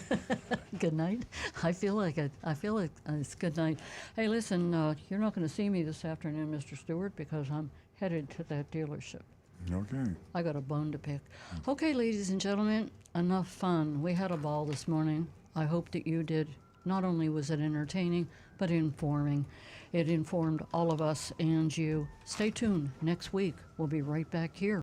Good night. I feel like it's good night. Hey, listen, you're not going to see me this afternoon, Mr. Stewart, because I'm headed to that dealership. Okay. I got a bone to pick. Okay, ladies and gentlemen, enough fun. We had a ball this morning. I hope that you did. Not only was it entertaining, but informing. It informed all of us and you. Stay tuned. Next week, we'll be right back here.